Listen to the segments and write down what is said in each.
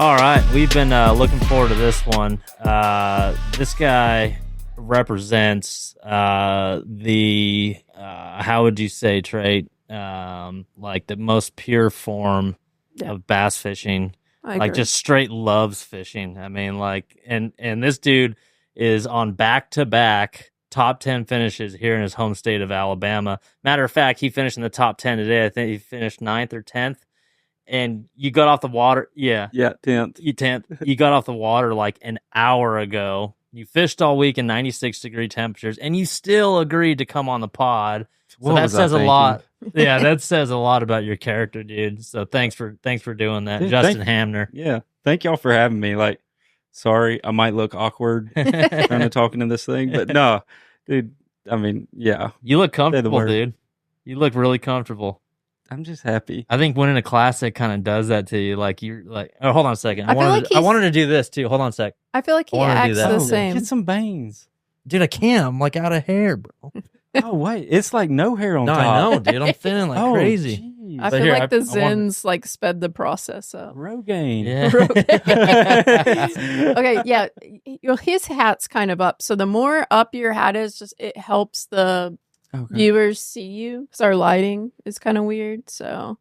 All right, we've been looking forward to this one. This guy represents the how would you say, Trait? Like the most pure form of bass fishing. Like just straight loves fishing. I mean, like, and this dude is on back-to-back top 10 finishes here in his home state of Alabama. Matter of fact, he finished in the top 10 today. I think he finished 9th or 10th. And you got off the water. Yeah, 10th. You 10th. You got off the water like an hour ago. You fished all week in 96-degree temperatures, and you still agreed to come on the pod. So that says a lot. Yeah, that says a lot about your character, dude. So thanks for doing that, Justin Hamner. Yeah, thank y'all for having me. Like, sorry, I might look awkward kind of talking to this thing, but no, dude. I mean, yeah, you look comfortable, dude. You look really comfortable. I'm just happy. I think winning a classic kind of does that to you. Like you're like, oh, hold on a second. I wanted to do this too. Hold on a sec. I feel like he acts the same. Get some bangs, dude. I can't. I'm like out of hair, bro. Oh wait, it's like no hair on top. I know, dude. I'm thinning like crazy. Geez. I feel like the Zins like sped the process up. Rogaine. Yeah. Okay, yeah. His hat's kind of up, so the more up your hat is, just it helps the viewers see you because our lighting is kind of weird. So,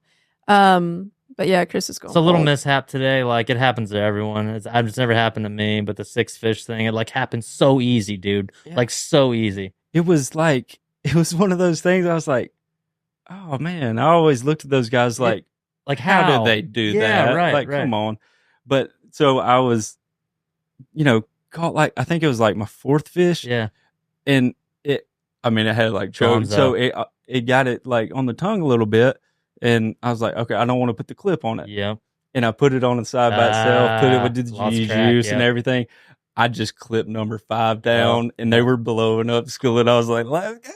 but yeah, Chris is going. It's a little mishap today. Like it happens to everyone. It's never happened to me, but the 6 fish thing, it like happened so easy, dude. Yeah. Like so easy. It was one of those things. I was like, oh man, I always looked at those guys like how did they do that? Right, like, come on. But so I was, caught like, I think it was like my 4th fish. Yeah. And it had like choked. So it got it like on the tongue a little bit. And I was like, okay, I don't want to put the clip on it. Yeah. And I put it on the side by itself, put it with the juice and everything. I just clipped number 5 down, and they were blowing up school, and I was like,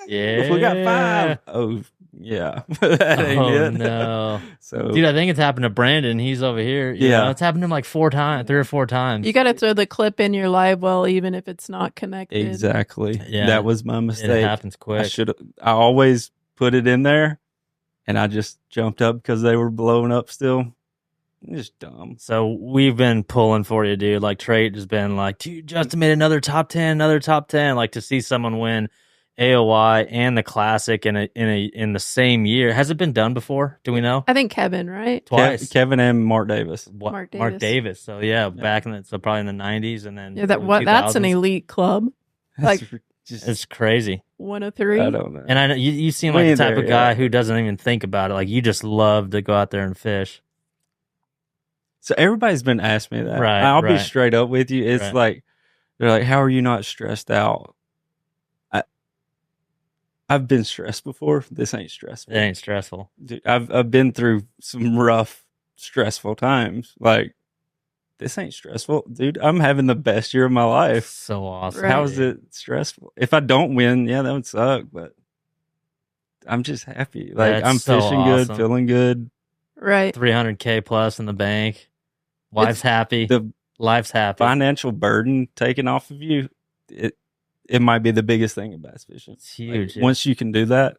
"Yeah, we got 5." Oh, yeah, that ain't it. No, so dude, I think it's happened to Brandon. He's over here. You know, it's happened to him like 3 or 4 times. You got to throw the clip in your live well, even if it's not connected. Exactly. Yeah, that was my mistake. It happens quick. I always put it in there, and I just jumped up because they were blowing up still. Just dumb. So we've been pulling for you, dude. Like Trait has been like, dude, Justin made another top 10. Like to see someone win AOY and the classic in the same year. Has it been done before? Do we know? I think Kevin, right? Twice. Kevin and Mark Davis. Mark Davis. So back in so probably in the 90s and then that's an elite club. Like it's crazy. 103. I don't know. And I know you seem like the type of guy who doesn't even think about it. Like you just love to go out there and fish. So everybody's been asking me that. Right, I'll be straight up with you. It's like, they're like, how are you not stressed out? I've been stressed before. This ain't stressful. It ain't stressful. Dude, I've been through some rough, stressful times. Like, this ain't stressful. Dude, I'm having the best year of my life. So awesome. Right. How is it stressful? If I don't win, that would suck. But I'm just happy. Like, I'm fishing good, feeling good. Right. 300K plus in the bank. Life's happy. Life's happy. Financial burden taken off of you, it might be the biggest thing in bass fishing. It's huge. Like, once you can do that,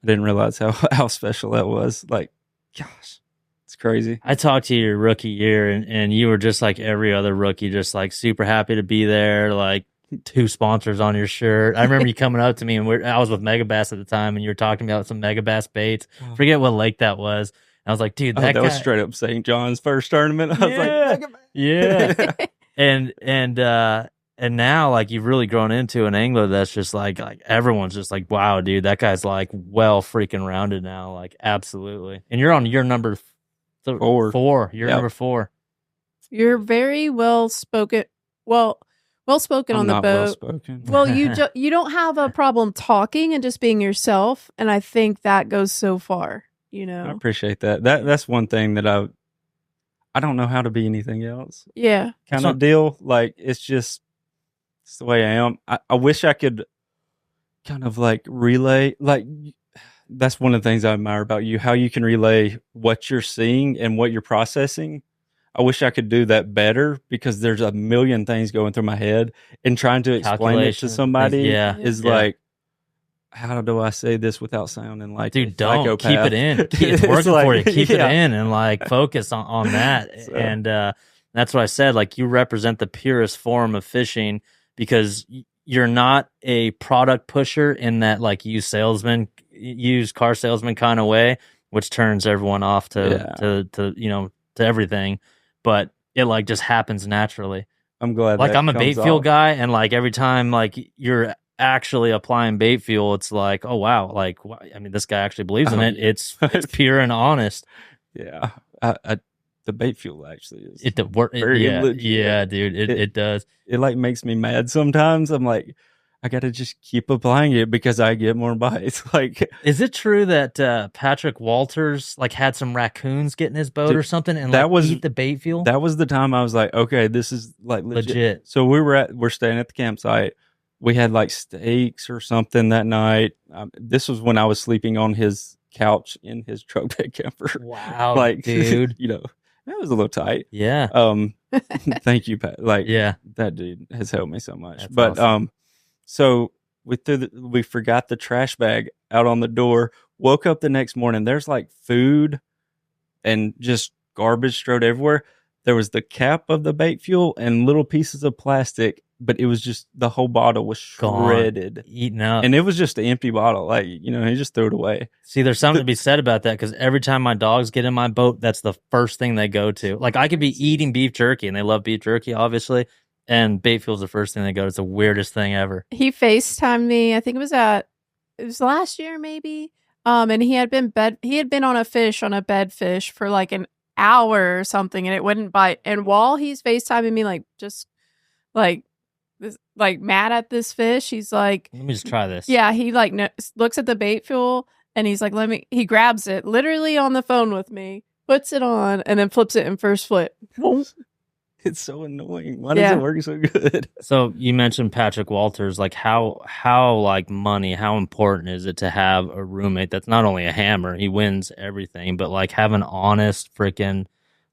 I didn't realize how special that was. Like, gosh, it's crazy. I talked to you your rookie year, and you were just like every other rookie, just like super happy to be there, like 2 sponsors on your shirt. I remember you coming up to me, and I was with Megabass at the time, and you were talking about some Megabass baits. Forget what lake that was. I was like, dude, that guy was straight up St. John's first tournament. I was like, yeah. and now like you've really grown into an angler that's just like everyone's just like, wow, dude, that guy's like well freaking rounded now, like absolutely. And you're on your number 4. You're number 4. You're very well spoken. Well spoken on the boat. Well, you don't have a problem talking and just being yourself, and I think that goes so far. I appreciate that. That's one thing that I don't know how to be anything else. Yeah. Kind of deal. Like, it's the way I am. I wish I could kind of like relay, like, that's one of the things I admire about you, how you can relay what you're seeing and what you're processing. I wish I could do that better because there's a million things going through my head, and trying to explain it to somebody is like, how do I say this without sounding like, dude, don't keep it in. It's working for you. Keep it in and like focus on that. So. And That's what I said. Like, you represent the purest form of fishing because you're not a product pusher in that like used car salesman kind of way, which turns everyone off to to everything. But it like just happens naturally. I'm glad. Like, that I'm a bait comes fuel off. guy, and like every time like you're actually applying bait fuel, it's like, oh wow, like I mean, this guy actually believes in it. Yeah. It's pure and honest. Yeah, the bait fuel actually is Very legit. yeah, dude. It does. It like makes me mad sometimes. I'm like, I gotta just keep applying it because I get more bites. Like, is it true that Patrick Walters like had some raccoons get in his boat or something and that like was eat the bait fuel? That was the time I was like, okay, this is like legit. So we're staying at the campsite. We had like steaks or something that night. This was when I was sleeping on his couch in his truck bed camper. Wow, like, dude. That was a little tight. Yeah. Thank you, Pat. Like, yeah, that dude has helped me so much. That's but awesome. so we forgot the trash bag out on the door. Woke up the next morning. There's like food and just garbage strewed everywhere. There was the cap of the bait fuel and little pieces of plastic, but it was just the whole bottle was shredded, eaten up, and it was just an empty bottle. Like, he just threw it away. See, there's something to be said about that because every time my dogs get in my boat, that's the first thing they go to. Like, I could be eating beef jerky, and they love beef jerky, obviously, and bait fuel's the first thing they go to. It's the weirdest thing ever. He FaceTimed me. I think it was last year maybe. And he had been on a bed fish for like an hour or something, and it wouldn't bite. And while he's FaceTiming me, like just like this, like mad at this fish, he's like, let me just try this. Yeah, he like looks at the bait fuel and he's like, he grabs it literally on the phone with me, puts it on, and then flips it in first flip. It's so annoying. Why does it work so good? So you mentioned Patrick Walters. Like, how like money, how important is it to have a roommate that's not only a hammer, he wins everything, but like have an honest freaking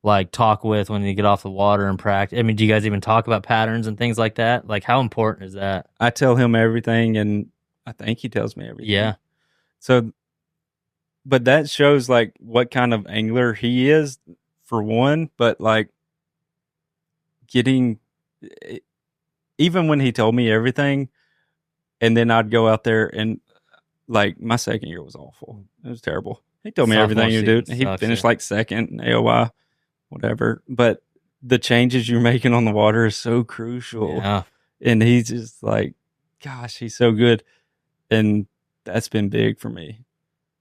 like talk with when you get off the water and practice? I mean, do you guys even talk about patterns and things like that? Like, how important is that? I tell him everything, and I think he tells me everything. Yeah. So, but that shows like what kind of angler he is, for one. But like, even when he told me everything, and then I'd go out there and like my second year was awful. It was terrible. He told me everything you do. He finished like second in AOY, whatever. But the changes you're making on the water is so crucial. Yeah. And he's just like, gosh, he's so good. And that's been big for me,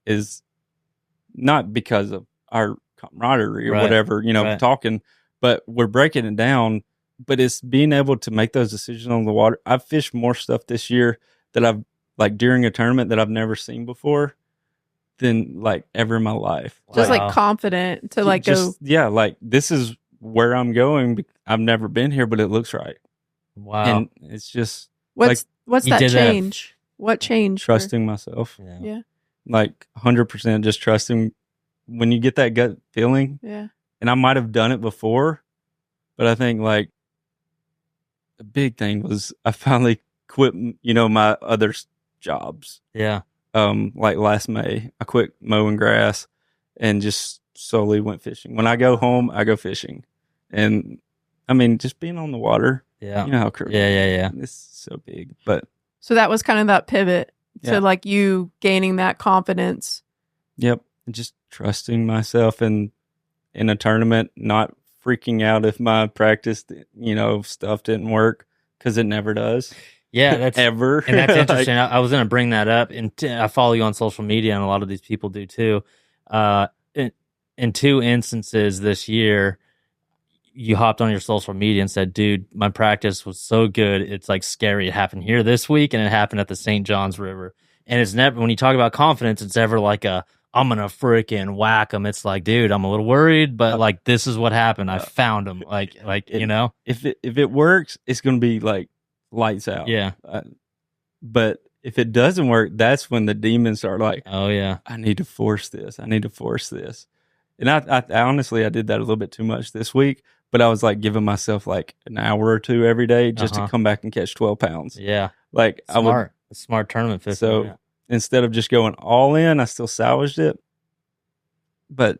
is not because of our camaraderie or whatever, talking, but we're breaking it down. But it's being able to make those decisions on the water. I've fished more stuff this year that I've like during a tournament that I've never seen before than like ever in my life. Just like confident to like go. Yeah, like this is where I'm going. I've never been here, but it looks right. Wow. And it's just what's that change? What changed? Trusting myself. Yeah. Like 100% just trusting when you get that gut feeling. Yeah. And I might have done it before, but I think like the big thing was I finally quit, my other jobs. Yeah. Like last May, I quit mowing grass and just solely went fishing. When I go home, I go fishing. And I mean, just being on the water. Yeah. You know how crazy. Yeah. It's so big. But so that was kind of that pivot to like you gaining that confidence. Yep. Just trusting myself and in a tournament, not freaking out if my practice, stuff didn't work, because it never does. Yeah, that's ever. And that's interesting. I was going to bring that up, and I follow you on social media, and a lot of these people do too. In two instances this year, you hopped on your social media and said, dude, my practice was so good, it's like scary. It happened here this week, and it happened at the St. Johns River. And it's never, when you talk about confidence, it's ever like I'm going to freaking whack them. It's like, dude, I'm a little worried, but like, this is what happened. I found them. If it works, it's going to be like lights out. Yeah. But if it doesn't work, that's when the demons are like, oh yeah, I need to force this. And I honestly, I did that a little bit too much this week, but I was like giving myself like an hour or two every day just to come back and catch 12 pounds. Yeah. Like smart tournament fishing. So instead of just going all in, I still salvaged it. But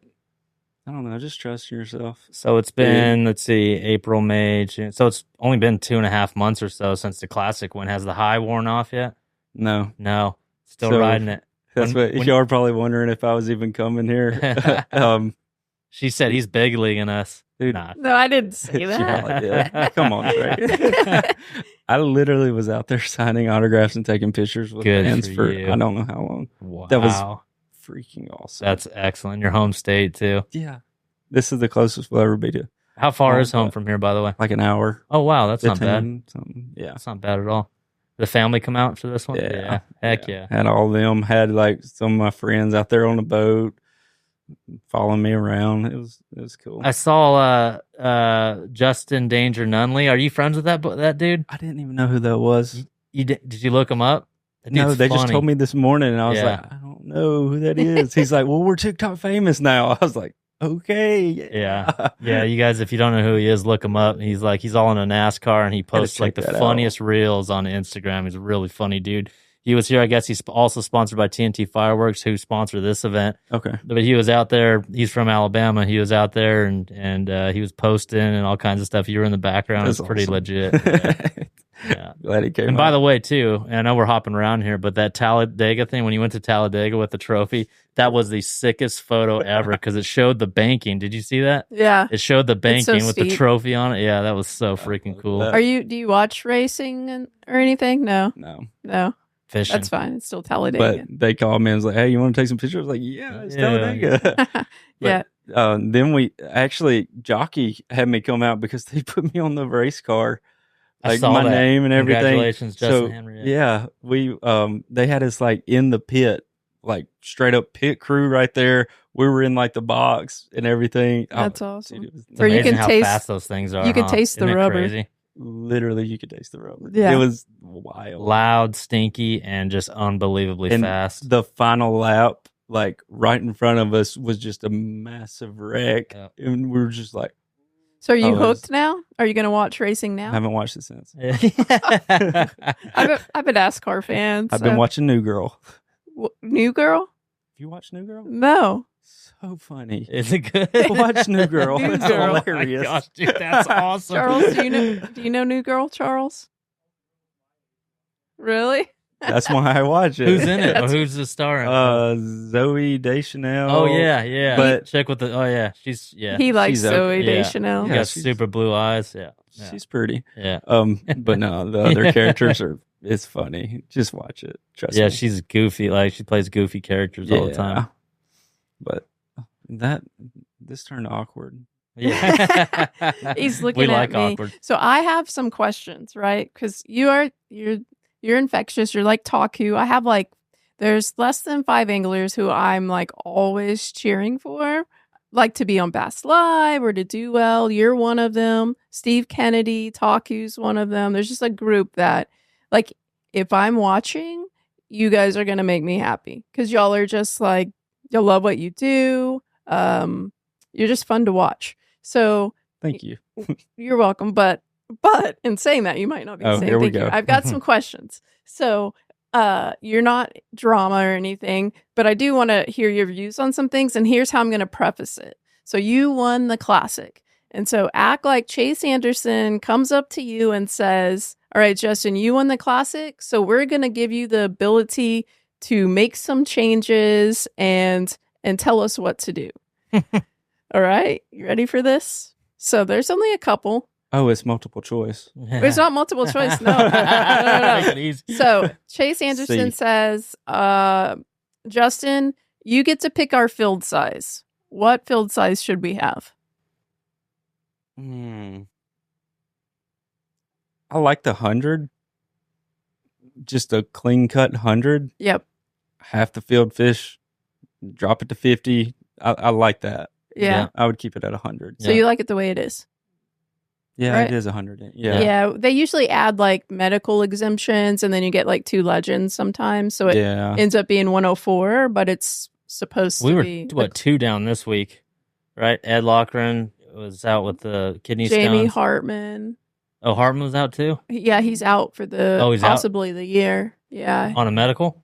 I don't know. Just trust yourself. So it's been, let's see, April, May, June. So it's only been 2.5 months or so since the classic one. Has the high worn off yet? No. Still So, riding it. That's what y'all are probably wondering if I was even coming here. She said he's big leaguing us. Dude, Nah. No, I didn't say that. Yeah. Come on, Trey. I literally was out there signing autographs and taking pictures with Good fans for for you. I don't know how long. Wow. That was freaking awesome. That's excellent. Your home state, too. Yeah. This is the closest we'll ever be to. How far is home from here, by the way? Like an hour. Oh, wow. That's not bad. Something. Yeah. That's not bad at all. The family come out for this one? Yeah. Heck yeah. Had all of them. Had like some of my friends out there on the boat following me around. It was cool. I saw Justin Danger Nunley. Are you friends with that dude? I didn't even know who that was. Did you look him up? No, they just told me this morning, and I was like, I don't know who that is. He's like, well, we're TikTok famous now. I was like, okay. Yeah. You guys, if you don't know who he is, look him up. He's all in a NASCAR, and he posts like the funniest reels on Instagram. He's a really funny dude. He was here. I guess he's also sponsored by TNT Fireworks, who sponsor this event. Okay. But he was out there. He's from Alabama. He was out there, and he was posting and all kinds of stuff. You were in the background. It's pretty legit. Yeah. Glad he came. And by the way, too, and I know we're hopping around here, but that Talladega thing, when you went to Talladega with the trophy, that was the sickest photo ever because it showed the banking. Did you see that? Yeah. It showed the banking with steep. the trophy on it. Yeah, that was so freaking cool. Do you watch racing or anything? No. Fishing. That's fine. It's still Talladega. But they called me and was like, hey, you want to take some pictures? I was like, yeah, it's Talladega. Yeah. Then Jockey had me come out because they put me on the race car. Like my name and everything. Congratulations, Justin Henry. Yeah, we they had us like in the pit, like straight up pit crew right there. We were in like the box and everything. That's awesome. Dude, it's amazing how fast those things are. You can taste the rubber. Crazy? Literally, you could taste the rubber. Yeah. It was wild, loud, stinky, and just unbelievably fast. The final lap, like right in front of us, was just a massive wreck, and we were just like. So are you hooked now? Are you going to watch racing now? I haven't watched it since. I'm a NASCAR fan. I've been watching New Girl. New Girl? Have you watched New Girl? No. So funny. Is it good? Watch New Girl. New It's Girl. hilarious. Oh my gosh, dude, that's awesome. Charles, do you know New Girl, Charles? Really? That's why I watch it. Who's in it? Or who's the star? Zoe Deschanel. Oh yeah. But check with the. She's He likes Zoe Deschanel. She got super blue eyes. Yeah. She's pretty. Yeah. But no, the other characters are. It's funny. Just watch it. Trust me. Yeah, she's goofy. Like she plays goofy characters all the time. But this turned awkward. Yeah. He's looking at me. Awkward. So I have some questions, right? Because you're infectious. You're like Taku. I have there's less than 5 anglers who I'm like always cheering for, like to be on Bass Live or to do well. You're one of them. Steve Kennedy, Taku's one of them. There's just a group that, like, if I'm watching, you guys are gonna make me happy because y'all are just like y'all love what you do. You're just fun to watch. So thank you. You're welcome. But in saying that, you might not be saying here we thank you. go. I've got some questions. So you're not drama or anything, but I do want to hear your views on some things. And here's how I'm going to preface it. So you won the classic. And so act like Chase Anderson comes up to you and says, all right, Justin, you won the classic. So we're going to give you the ability to make some changes and tell us what to do. All right. You ready for this? So there's only a couple. Oh, it's multiple choice. It's not multiple choice. No. Make it easy. So Chase Anderson says, Justin, you get to pick our field size. What field size should we have? I like the 100. Just a clean cut 100. Yep. Half the field fish, drop it to 50. I like that. Yeah. I would keep it at 100. So you like it the way it is? Yeah, right? It is 100. Yeah. Yeah. They usually add like medical exemptions and then you get like 2 legends sometimes. So it ends up being 104, but it's supposed to be. We were 2 down this week, right? Ed Lochran was out with the kidney stones. Jamie Hartman. Oh, Hartman was out too? Yeah, he's out for possibly the year. Yeah. On a medical?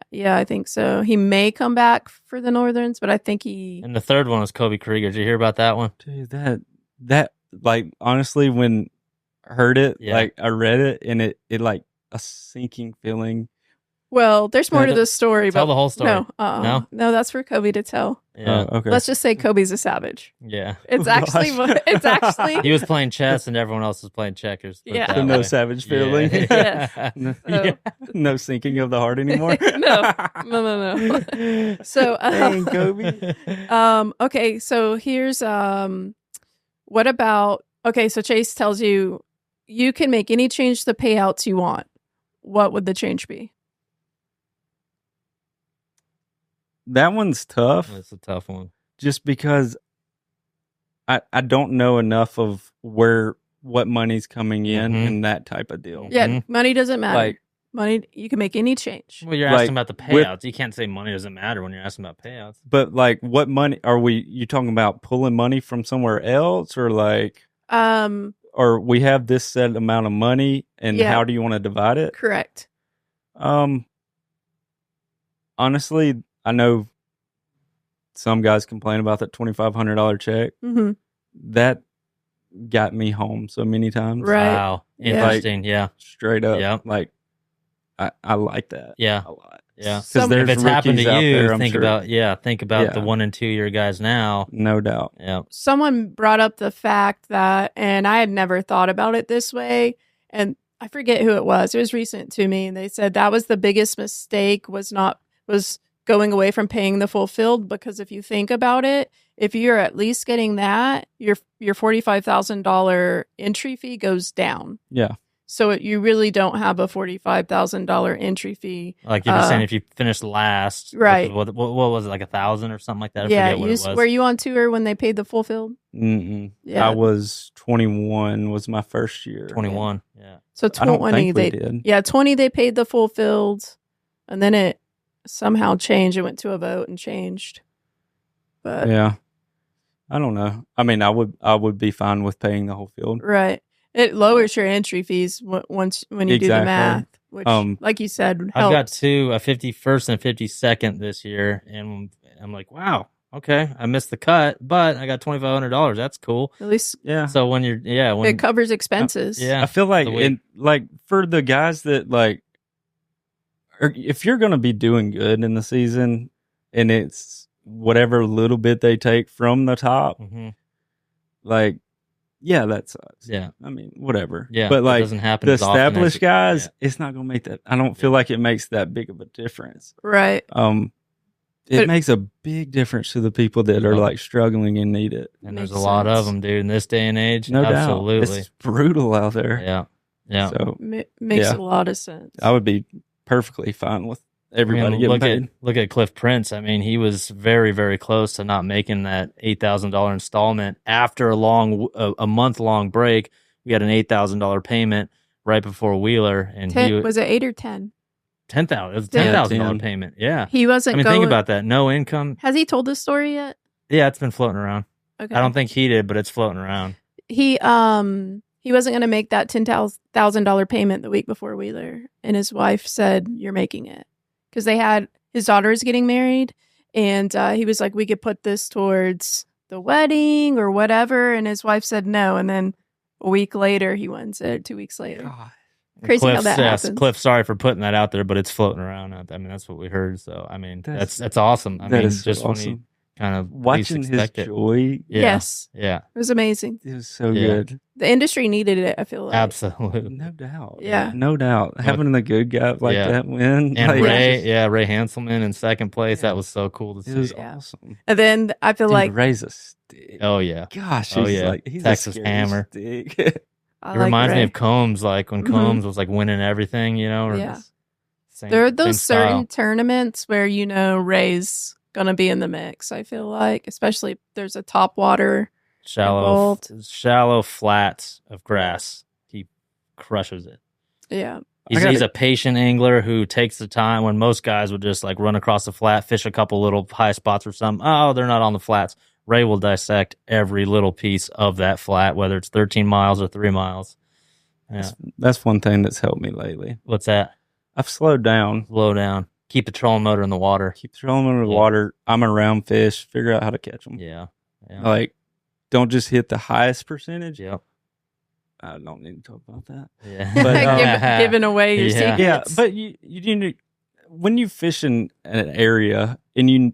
Yeah, I think so. He may come back for the Northerns, but I think he. And the third one was Kobe Krieger. Did you hear about that one? Dude, that like honestly, when I heard it, like I read it, and it like a sinking feeling. Well, there's more to this story. Tell the whole story. No, that's for Kobe to tell. Yeah. Okay. Let's just say Kobe's a savage. Yeah. It's actually. It's actually. He was playing chess and everyone else was playing checkers. Yeah. So no savage feeling. Yeah. No sinking of the heart anymore. No. So, Dang, Kobe. Okay. So here's what about? Okay, so Chase tells you can make any change to the payouts you want. What would the change be? That one's tough. That's a tough one. Just because I don't know enough of what money's coming in and that type of deal. Yeah, money doesn't matter. Like money, you can make any change. Well, you're asking about the payouts. You can't say money doesn't matter when you're asking about payouts. But like, what money are you talking about? Pulling money from somewhere else, or like, or we have this set amount of money, and how do you want to divide it? Correct. Honestly, I know some guys complain about that $2,500 check. Mm-hmm. That got me home so many times. Right. Wow. Interesting. Yeah. Straight up. Yeah. Like, I like that. Yeah. A lot. Yeah. Because if it's happened to you, think about the 1 and 2 year guys now. No doubt. Yeah. Someone brought up the fact that, and I had never thought about it this way, and I forget who it was. It was recent to me, and they said that was the biggest mistake was going away from paying the full field, because if you think about it, if you're at least getting that, your $45,000 entry fee goes down. Yeah. So you really don't have a $45,000 entry fee. Like you're saying, if you finish last, right? What was it, like 1,000 or something like that? I Yeah. forget what it was. Were you on tour when they paid the full field? Mm-mm. Yeah. I was 21. Was my first year. 21. Yeah. So 20 they did. Yeah, 20 they paid the full field, and then it somehow changed. It went to a vote and changed. But yeah, I don't know. I mean, I would be fine with paying the whole field. Right. It lowers your entry fees when you do the math, which, like you said, helps. I've got two, a 51st and 52nd this year, and I'm like, wow, okay, I missed the cut, but I got $2,500. That's cool. At least, yeah. So when it covers expenses. I feel like for the guys that like, if you're going to be doing good in the season, and it's whatever little bit they take from the top, like. Yeah, that sucks. Yeah. I mean, whatever. Yeah. But like doesn't happen the as often established guys, it's not going to make that. I don't feel like it makes that big of a difference. Right. It makes a big difference to the people that are like struggling and need it. And there's a lot of them, dude, in this day and age. No Absolutely. doubt. It's brutal out there. Yeah. Yeah. So makes a lot of sense. I would be perfectly fine with everybody getting paid. Look at Cliff Prince. I mean, he was very, very close to not making that $8,000 installment after a month-long break. We had an $8,000 payment right before Wheeler, and was it 8 or 10? 10,000. It was a $10,000 payment. Yeah, he wasn't. I mean, think about that. No income. Has he told this story yet? Yeah, it's been floating around. Okay. I don't think he did, but it's floating around. He wasn't going to make that $10,000 payment the week before Wheeler, and his wife said, "You're making it." Because his daughter is getting married, and he was like, we could put this towards the wedding or whatever. And his wife said no. And then a week later, he wins it. 2 weeks later. God. Crazy how that happens. Cliff, sorry for putting that out there, but it's floating around. I mean, that's what we heard. So, I mean, that's awesome. I mean, just awesome. when you kind of watching his joy. Yeah. Yes. Yeah. It was amazing. It was so good. The industry needed it, I feel like. Absolutely. No doubt. Yeah. No doubt. Having a good guy like that win. And Ray Hanselman in second place. That was so cool to see. It was awesome. And then I feel like Ray's a stick. Oh, yeah. Gosh. He's Texas a Hammer. Stick. It reminds me of Combs, like when Combs was like winning everything, or there are those certain tournaments where Ray's gonna be in the mix. I feel like, especially if there's a top water, shallow flats of grass, he crushes it. Yeah, he's a patient angler who takes the time when most guys would just like run across the flat, fish a couple little high spots or something. Oh, they're not on the flats. Ray will dissect every little piece of that flat, whether it's 13 miles or 3 miles. Yeah. That's one thing that's helped me lately. What's that? I've slowed down. Slow down. Keep the trolling motor in the water. Keep the trolling motor in the water. I'm around fish. Figure out how to catch them. Yeah. Like, don't just hit the highest percentage. Yep. I don't need to talk about that. Yeah. But, giving away your secrets. Yeah, but you need to, when you fish in an area and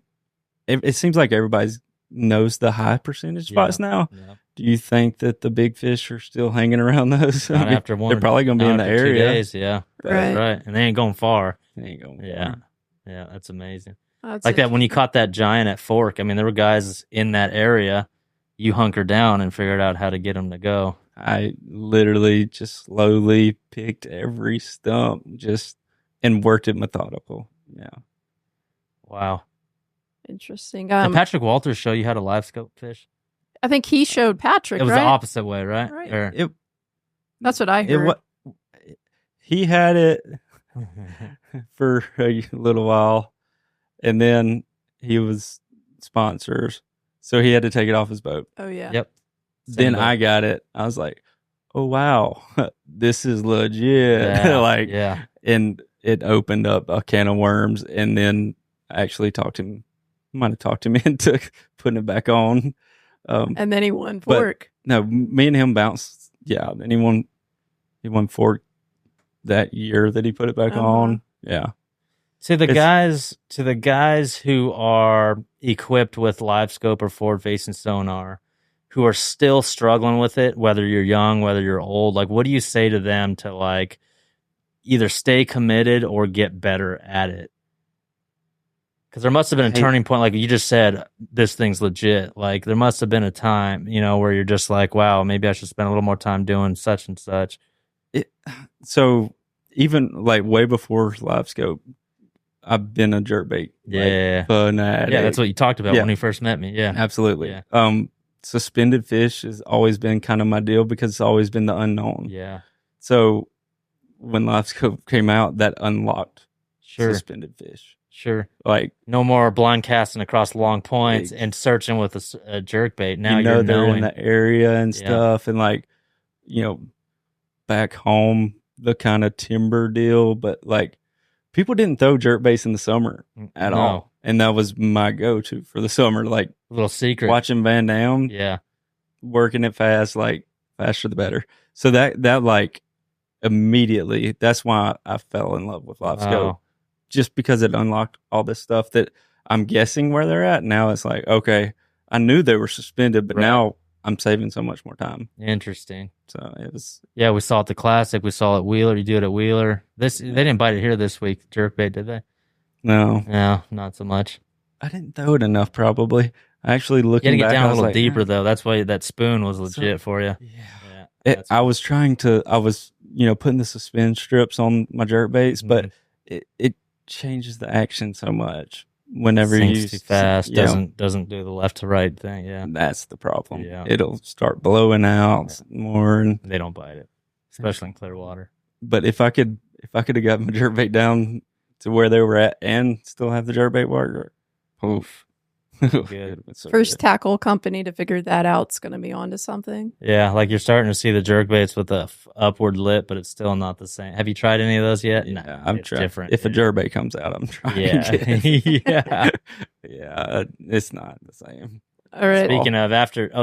it seems like everybody knows the high percentage spots now. Yeah. Do you think that the big fish are still hanging around those? Not after one. They're probably going to be in the area. 2 days, yeah. Right. Right. And they ain't going far. They ain't going Yeah. far. Yeah, that's amazing. That's like that when you caught that giant at Fork. I mean, there were guys in that area. You hunkered down and figured out how to get them to go. I literally just slowly picked every stump and worked it methodical. Yeah. Wow. Interesting. Did Patrick Walters show you how to live scope fish? I think he showed Patrick. It was right? the opposite way, right? Right. Or- That's what I heard. He had it for a little while, and then he was sponsors, so he had to take it off his boat. Oh yeah. Yep. Then I got it. I was like, "Oh wow, this is legit!" Yeah. And it opened up a can of worms. And then I actually might have talked him into putting it back on. And then he won Fork. No, me and him bounced. Yeah, and he won Fork that year that he put it back on. Yeah. To the guys who are equipped with live scope or forward facing sonar, who are still struggling with it, whether you're young, whether you're old, like what do you say to them to like either stay committed or get better at it? Because there must have been a turning point, like you just said, this thing's legit. Like there must have been a time, where you're just like, wow, maybe I should spend a little more time doing such and such. So even like way before live scope, I've been a jerkbait. Fanatic. Yeah, that's what you talked about when you first met me. Yeah, absolutely. Yeah. Suspended fish has always been kind of my deal because it's always been the unknown. Yeah. So when live scope came out, that unlocked suspended fish. Sure. Like no more blind casting across long points and searching with a jerkbait. Now you're they're in the area and stuff, and like back home the kind of timber deal, but like people didn't throw jerkbaits in the summer at all, and that was my go-to for the summer. Like a little secret, watching Van Dam, working it fast, like faster the better. So that like immediately, that's why I fell in love with live scope. Just because it unlocked all this stuff that I'm guessing where they're at. Now it's like, okay, I knew they were suspended, but now I'm saving so much more time. Interesting. So it was. Yeah, we saw it at the Classic. We saw it at Wheeler. You do it at Wheeler. They didn't bite it here this week, jerkbait, did they? No. No, not so much. I didn't throw it enough, probably. I actually looking back. You had to get down a little deeper, though. That's why that spoon was legit for you. Yeah. I was putting the suspend strips on my jerkbaits, but it changes the action so much whenever you too fast, doesn't do the left to right thing. Yeah, that's the problem. Yeah, it'll start blowing out more, and they don't bite it, especially in clear water. But if I could have got my jerkbait down to where they were at and still have the jerkbait work, oof. Good. First tackle company to figure that out is going to be onto something. Yeah, like you're starting to see the jerkbaits with the upward lip, but it's still not the same. Have you tried any of those yet? Yeah, I'm trying. Different. If a jerkbait comes out, I'm trying. Yeah, yeah, it's not the same. All right. Speaking of,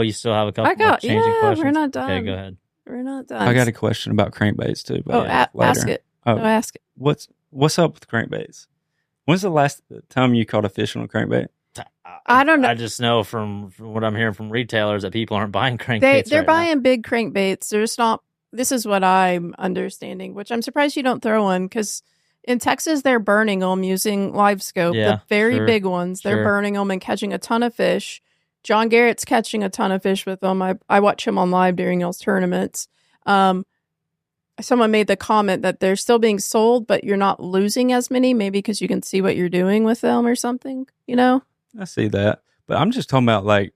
you still have a couple more changing questions. We're not done. Okay, go ahead. We're not done. I got a question about crankbaits too. But ask it. Ask it. What's up with crankbaits? When's the last time you caught a fish on a crankbait? I don't know. I just know from what I'm hearing from retailers that people aren't buying crankbaits. They're buying big crankbaits. There's not. This is what I'm understanding, which I'm surprised you don't throw one because in Texas they're burning them using live scope. The very big ones, they're burning them and catching a ton of fish. John Garrett's catching a ton of fish with them. I watch him on live during y'all's tournaments. Someone made the comment that they're still being sold, but you're not losing as many, maybe because you can see what you're doing with them or something. I see that, but I'm just talking about like,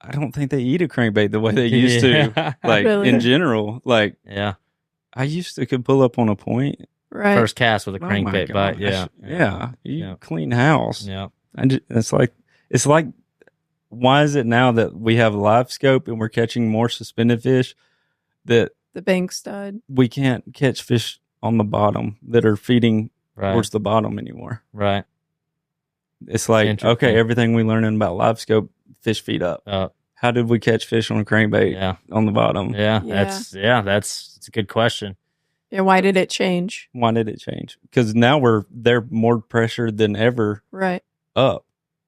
I don't think they eat a crankbait the way they used to. Like really? In general, like I used to could pull up on a point, right? First cast with a crankbait bite, you clean house, it's like, why is it now that we have live scope and we're catching more suspended fish that the bank stud we can't catch fish on the bottom that are feeding towards the bottom anymore. Right. It's like, Interesting. okay, everything we learning about live scope, fish feet up. How did we catch fish on a crankbait on the bottom? Yeah, that's a good question. Yeah, why did it change? Why did it change? Because now they're more pressured than ever Right. up.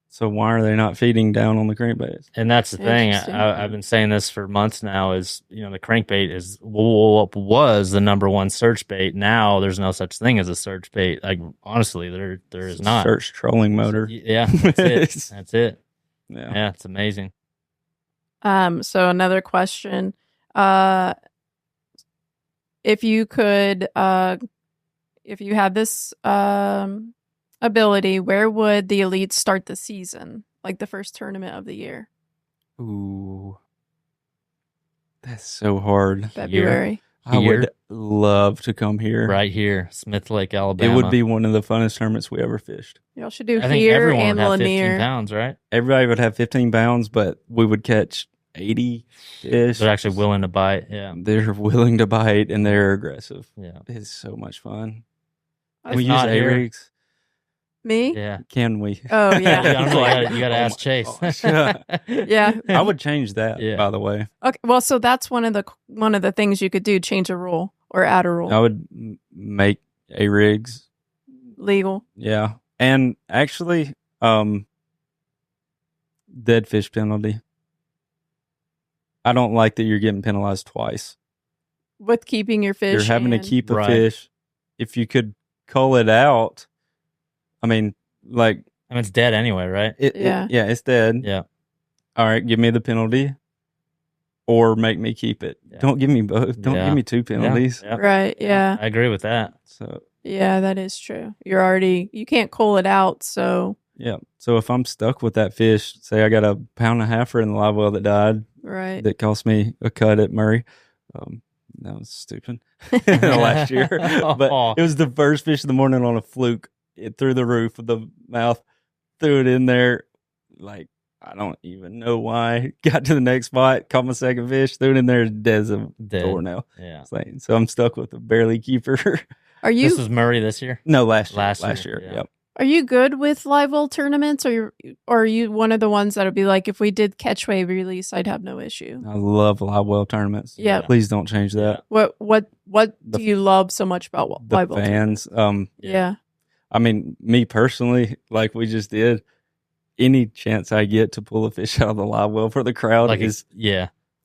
So why are they not feeding down on the crankbaits? And that's the thing. Interesting. I've been saying this for months now. Is the crankbait was the number one search bait. Now there's no such thing as a search bait. Like honestly, there is not. Search trolling motor. Yeah, that's it. That's it. Yeah, it's amazing. So another question. If you could, if you had this ability, where would the elites start the season? Like the first tournament of the year? Ooh, that's so hard. February. I would love to come here. Right here, Smith Lake, Alabama. It would be one of the funnest tournaments we ever fished. Y'all should do I think here everyone and would have 15 Lanier. pounds, right? Everybody would have 15 pounds, but we would catch 80 fish. They're actually willing to bite. Yeah, They're willing to bite and they're aggressive. yeah. It's so much fun. If Can we use not here- A-rigs? Me? Yeah. Can we? Oh, yeah. I don't know. You got to ask my Chase. gosh, yeah. Yeah. I would change that, Yeah. by the way. Okay. Well, so that's one of the things you could do: change a rule or add a rule. I would make A-rigs. Legal. Yeah. And actually, dead fish penalty. I don't like that you're getting penalized twice. With keeping your fish. You're having to and- keep a Right. fish. If you could cull it out, I mean, like, I mean, it's dead anyway, right? Yeah. it's dead. Yeah. All right, give me the penalty or make me keep it. Yeah. Don't give me both. Don't Yeah. give me two penalties. Yeah. Right. Yeah. I agree with that. So, Yeah, that is true. You can't cull it out. So, yeah. So if I'm stuck with that fish, say I got a pound and a halfer in the live well that died, right. that cost me a cut at Murray. That was stupid last year. But it was the first fish of the morning on a fluke. It threw the roof of the mouth, threw it in there. Like, I don't even know why. Got to the next spot, caught my second fish, threw it in there, dead as a doornail. Yeah. So I'm stuck with a barely keeper. Are you This was Murray this year? No, last Last year. year, yeah. Yep. Are you good with live well tournaments, or are you one of the ones that'll be like, if we did catch wave release, I'd have no issue? I love live well tournaments. Yeah. Please don't change that. What do you love so much about The live well? fans. Yeah. I mean, me personally, like we just did, any chance I get to pull a fish out of the live well for the crowd is,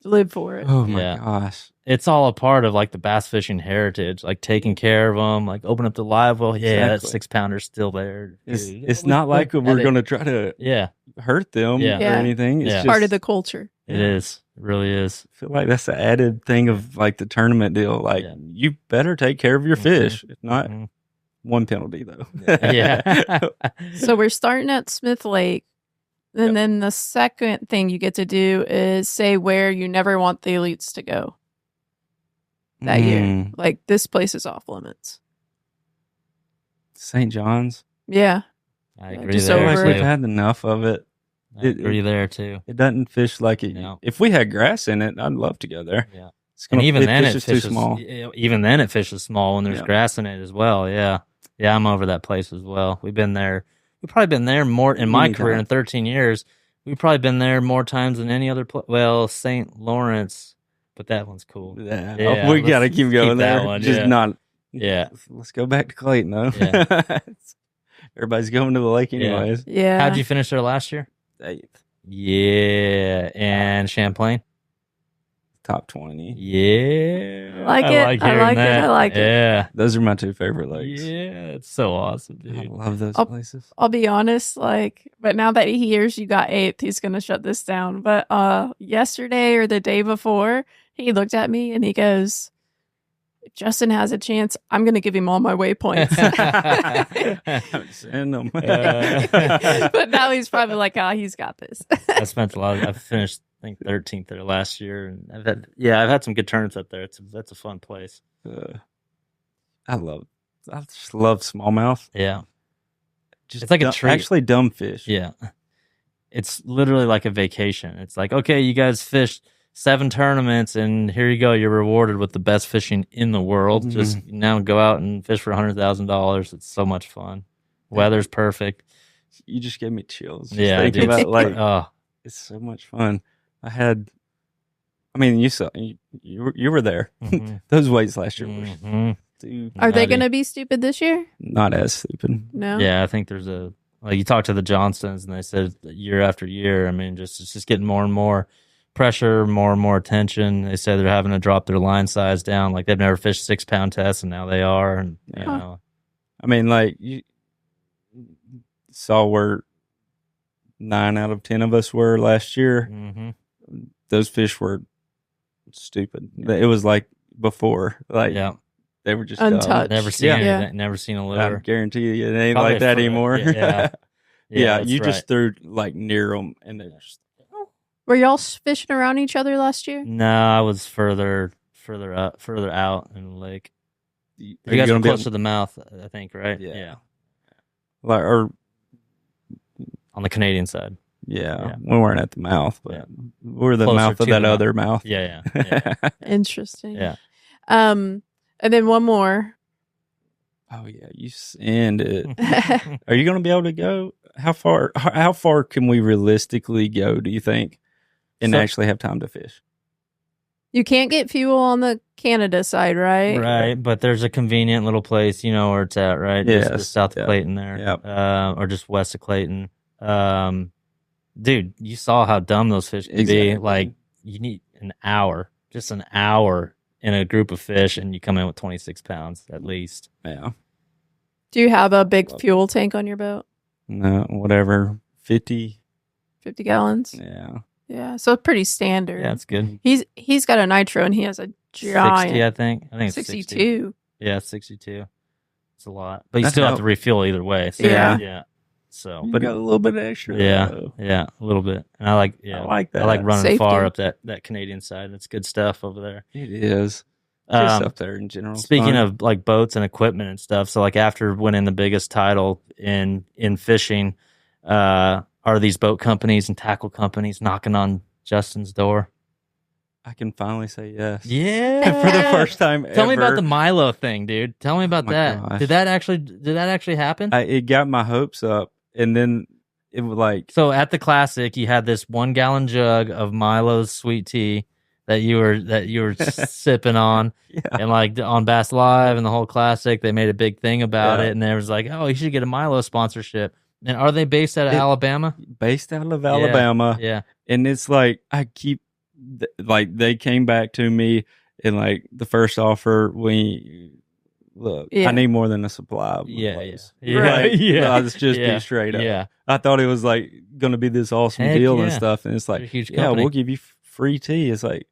Live for it. oh my Yeah. gosh. It's all a part of like the bass fishing heritage, like taking care of them, like open up the live well. Yeah, that Exactly. 6-pounder's still there. It's not like we're going to try to hurt them Yeah. or Yeah. anything. It's Yeah. just Part of the culture. It is. It really is. I feel like that's the added thing of like the tournament deal. Like, you better take care of your fish. If not, Mhm. one penalty though. Yeah. So we're starting at Smith Lake. And then the second thing you get to do is say where you never want the elites to go that year. Like, this place is off limits. St. John's. Yeah. I Yeah, agree just I feel there. like over we've too. had enough of it. I agree there too. It doesn't fish like it. No. If we had grass in it, I'd love to go there. Yeah. It's And gonna, even then, it fishes fishes too small. Even then, it fishes small when there's Yeah. grass in it as well. Yeah, yeah, I'm over that place as well. We've been there. We've probably been there more in my Many career in times. 13 years. We've probably been there more times than any other place. Well, St. Lawrence, but that one's cool. Yeah, Yeah, we got to let's keep going keep that there. one, Just yeah. not. Yeah. Let's go back to Clayton though. Yeah. Everybody's going to the lake Yeah. anyways. Yeah. How'd you finish there last year? 8th, Yeah, and Champlain. top 20. Yeah, I like it. I hearing like it. that. I like it. Yeah, Those are my two favorite lakes. yeah, it's so awesome, I dude. love those Oh. places. I'll be honest, but now that he hears you got 8th, he's gonna shut this down. But yesterday or the day before, he looked at me and he goes, "If Justin has a chance, I'm gonna give him all my waypoints." Send them. But now he's probably like, he's got this. I spent a lot. I finished, I think, 13th there last year, and I've had some good tournaments up there. That's a fun place. I just love smallmouth. Yeah, Just It's like a treat. Actually, dumb fish. yeah. It's literally like a vacation. It's like, okay, you guys fished 7 tournaments, and here you go. You're rewarded with the best fishing in the world. Mhm. Just now go out and fish for $100,000. It's so much fun. Weather's perfect. You just gave me chills. Just Yeah, thinking dude. about like Oh, it's so much fun. I mean, you saw you were there. mhm, Those weights last year were mhm. stupid. Are they Nutty. going to be stupid this year? Not as stupid. No. Yeah, I think there's you talk to the Johnstons, and they said that year after year. I mean, it's just getting more and more pressure, more and more attention. They say they're having to drop their line size down. Like they've never fished 6-pound tests, and now they are. And you Huh. know, I mean, like you saw where 9 out of 10 of us were last year. mhm. Those fish were stupid. It was like before, like Yeah, they were just Untouched. dumb. never seen Yeah. anything. Never seen a I lure. guarantee you, it ain't Probably like that for- anymore. Yeah, Yeah, that's you right. just threw like near them, and they're just Were y'all fishing around each other last year? No, I was further out in the lake. Are You guys gonna were be close to the mouth, I think, right? Yeah. like or On the Canadian side. yeah, Yeah. we weren't at the mouth, but Yeah. we're the Closer mouth of to that the mouth. other mouth. Yeah, yeah, Interesting. yeah. And then one more. Oh yeah, you send it. yeah. Are you going to be able to go? How far can we realistically go, do you think, and So- actually have time to fish? You can't get fuel on the Canada side, right? Right, but there's a convenient little place, you know where it's at, right? Yes, Just south of yeah. Clayton there, Yep. or just west of Clayton. Dude, you saw how dumb those fish can Exactly. be. Like, you need just an hour in a group of fish, and you come in with 26 pounds at least. Yeah. Do you have a big fuel tank on your boat? No, whatever. 50. 50 gallons? Yeah. Yeah. So pretty standard. Yeah, it's good. He's got a nitro and he has a giant 60, I think. I think it's 60. 62. Yeah, it's 62. It's a lot, but you That's still have how- to refuel either way. So, Yeah. yeah. So, But but got a little bit extra. yeah, though. yeah, a little bit. And I like that. I like running Safety. far up that Canadian side. That's good stuff over there. It is. Just Um, up there in general. Speaking of like boats and equipment and stuff, so like after winning the biggest title in fishing, are these boat companies and tackle companies knocking on Justin's door? I can finally say yes. Yeah, For the first time Tell me about ever. the Milo thing, dude. Tell me about my that. gosh. Did that actually happen? It got my hopes up, and then it was like, So at the Classic, you had this 1-gallon jug of Milo's sweet tea that you were sipping on, yeah, and like on Bass Live and the whole Classic, they made a big thing about Yeah. it, and there was like, oh, you should get a Milo sponsorship. And are they based out of Alabama? based out of Alabama. Yeah, And it's like I keep like they came back to me and like the first offer look, Yeah. I need more than a supply of yeah, clothes. yeah, Right. yeah. Let's just Yeah. be straight up. Yeah, I thought it was like going to be this awesome Heck deal and yeah. stuff, and it's They're a like, huge yeah, company. we'll give you free tea. It's like,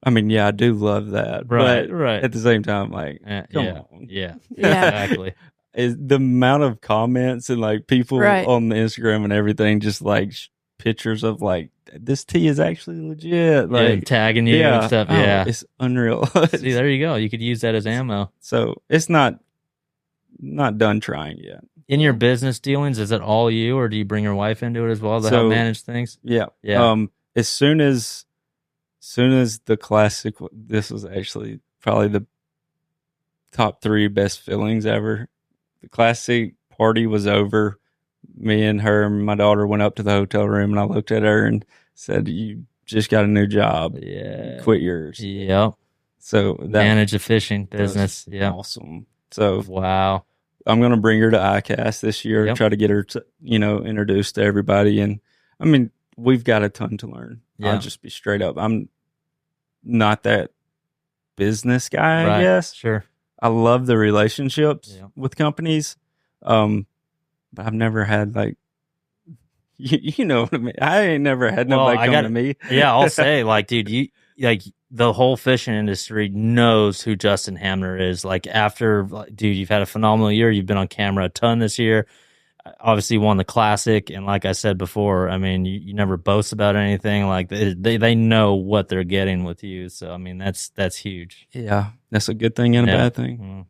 I mean, yeah, I do love that, right, but right. at the same time, like, come yeah, on. yeah, Yeah. exactly. Is the amount of comments and like people Right. on the Instagram and everything, just like pictures of like this tea is actually legit, Like like tagging you and stuff. oh, Yeah. it's unreal. See, there you go. You could use that as ammo. So it's not done trying yet. In your business dealings, is it all you, or do you bring your wife into it as well to help So- manage things? Yeah, Yeah. As soon as the Classic, this was actually probably the top 3 best fillings ever. The Classic party was over. Me and her and my daughter went up to the hotel room, and I looked at her and said, "You just got a new job. Yeah. Quit yours." Yep. So that Manage a fishing that was business. Yeah. awesome. So Wow. I'm going to bring her to ICAST this year, Yep. try to get her to, introduced to everybody. And I mean, we've got a ton to learn. Yeah. I'll just be straight up. I'm not that business guy, Right. I guess. Sure. I love the relationships Yeah. with companies. But I've never had like, you know what I mean? I ain't never had Well, nobody I come got- to me. Yeah, I'll say, like, dude, you like the whole fishing industry knows who Justin Hamner is. Like, dude, you've had a phenomenal year. You've been on camera a ton this year. Obviously, won the Classic, and like I said before, I mean, you never boast about anything. Like, they know what they're getting with you. So, I mean, that's huge. Yeah. That's a good thing and a Yeah. bad thing.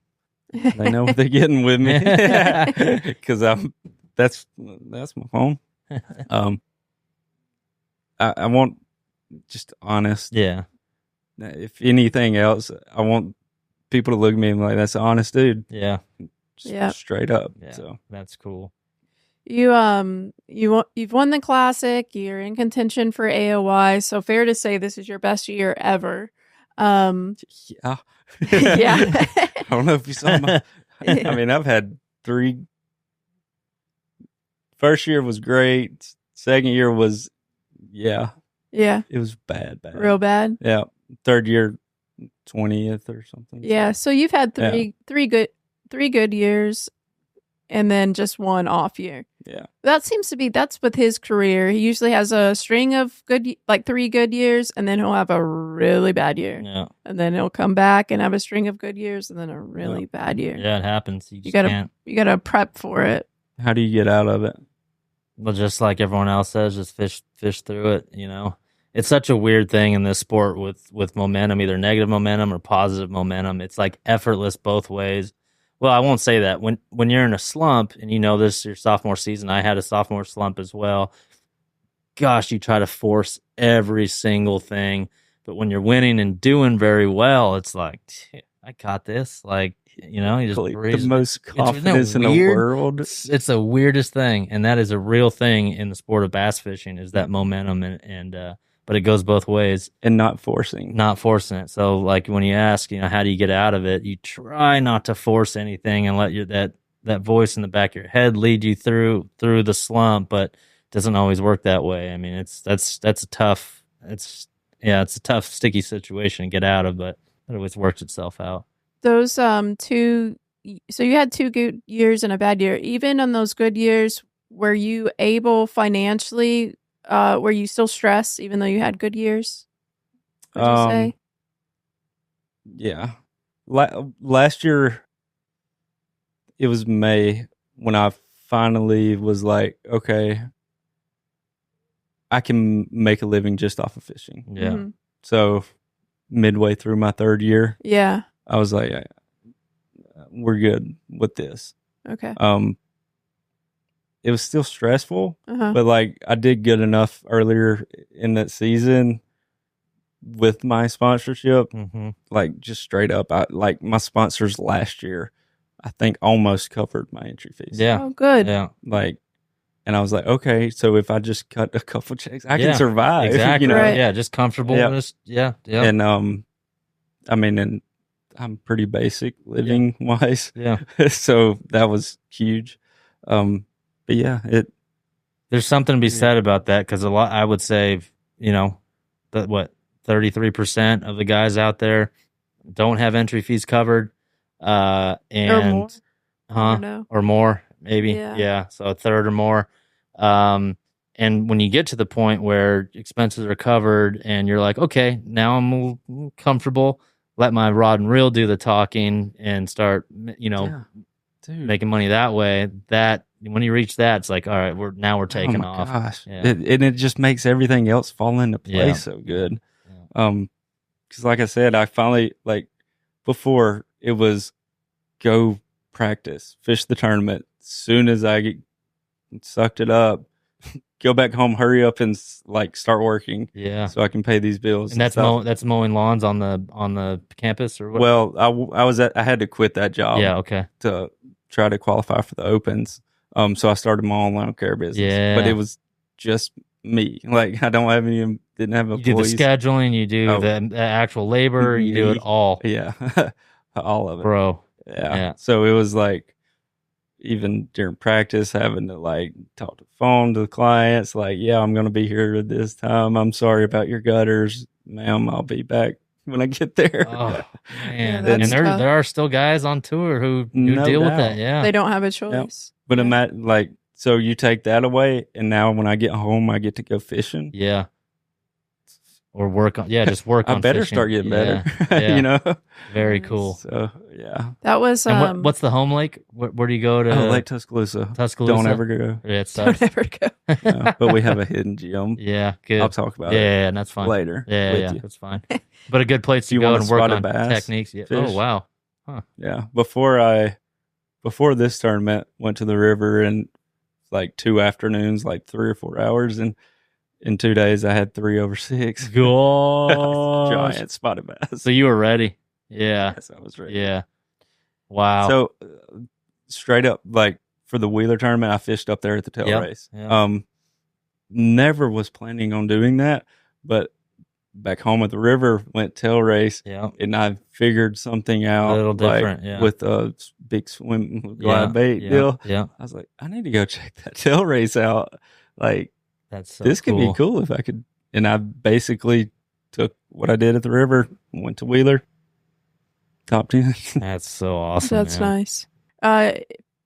Mm. They know what they're getting with me because that's my phone. I want just honest. Yeah. If anything else, I want people to look at me and be like, that's an honest dude. Yeah. Just straight up. Yeah. So that's cool. You've won the classic. You're in contention for AOY. So fair to say this is your best year ever. yeah. Yeah. I don't know if you saw my. I mean, I've had 3. First year was great. Second year was, Yeah. it was bad. Real bad. Yeah. Third year, 20th or something. Yeah. So you've had three good years, and then just one off year. Yeah. That's with his career. He usually has a string of 3 good years, and then he'll have a really bad year. Yeah. And then he'll come back and have a string of good years, and then a really bad year. Yeah, it happens. You gotta prep for it. How do you get out of it? Well, just like everyone else says, just fish through it. It's such a weird thing in this sport with momentum, either negative momentum or positive momentum. It's like effortless both ways. Well, I won't say that. When you're in a slump, and this is your sophomore season, I had a sophomore slump as well. Gosh, you try to force every single thing, but when you're winning and doing very well, it's like, I got this. Like, you just breeze. The most confidence in the world. It's the weirdest thing, and that is a real thing in the sport of bass fishing. Is that momentum but it goes both ways. And not forcing it. So like when you ask, how do you get out of it? You try not to force anything and let that voice in the back of your head lead you through the slump, but it doesn't always work that way. I mean, that's a tough sticky situation to get out of, but it always works itself out. Those so you had 2 good years and a bad year. Even on those good years, were you able financially? Were you still stressed even though you had good years? Would you say? Yeah. Last year, it was May when I finally was like, okay, I can make a living just off of fishing. Yeah. Mm-hmm. So midway through my 3rd year, I was like, we're good with this. Okay. It was still stressful, but like I did good enough earlier in that season with my sponsorship. Mm-hmm. Like just straight up, like my sponsors last year, I think almost covered my entry fees. Yeah. Oh, good. Yeah. Like, and I was like, okay, so if I just cut a couple checks, I can survive. Exactly. Right. Yeah. Just comfortable. Yeah. Yeah. And I mean, and I'm pretty basic living wise. Yeah. So that was huge. But yeah, there's something to be said about that, because I would say, 33% of the guys out there don't have entry fees covered, and or more, maybe, so a third or more, and when you get to the point where expenses are covered and you're like, okay, now I'm comfortable, let my rod and reel do the talking and start, making money that way. That when you reach that, it's like, all right, we're taking off. Gosh. It just makes everything else fall into place so good. Because like I said, I finally, like, before it was go practice, fish the tournament. Soon as I sucked it up, go back home, hurry up and like start working. Yeah, so I can pay these bills. And that's mowing lawns on the campus, or what? Well, I had to quit that job. Yeah, okay. To try to qualify for the opens. So I started my own lawn care business. Yeah, but it was just me. Like I didn't have employees. You do the scheduling, you do the actual labor, you do it all. Yeah, all of it, bro. Yeah. So it was like, even during practice, having to like talk to the phone to the clients, like, yeah, I'm going to be here at this time. I'm sorry about your gutters, ma'am. I'll be back when I get there. Oh, man. And there are still guys on tour who deal with that. Yeah. They don't have a choice. But like, so you take that away, and now when I get home, I get to go fishing. Yeah. Or work on, just work on I better fishing. start getting better. Yeah. Very cool. So, yeah. That was, and what's the home lake? Where do you go to? Lake Tuscaloosa. Don't ever go. Yeah, it sucks. Don't ever go. No, but we have a hidden gem. Yeah, good. I'll talk about it. Yeah, and that's fine. Later. Yeah, that's fine. But a good place to go and work on techniques. Yeah. Fish? Oh, wow. Huh. Yeah. Before this tournament, went to the river and like 2 afternoons, like 3 or 4 hours, and in 2 days, I had 3 over 6. Gosh. Giant spotted bass. So you were ready. Yeah. Yes, I was ready. Yeah. Wow. So straight up, like for the Wheeler tournament, I fished up there at the tail race. Yep. Never was planning on doing that, but back home at the river, went tail race, and I figured something out a little different, with a big swim glide bait deal. Yeah. I was like, I need to go check that tail race out. Like, that's so this could be cool if I could. And I basically took what I did at the river, went to Wheeler, top 10. That's so awesome. That's nice.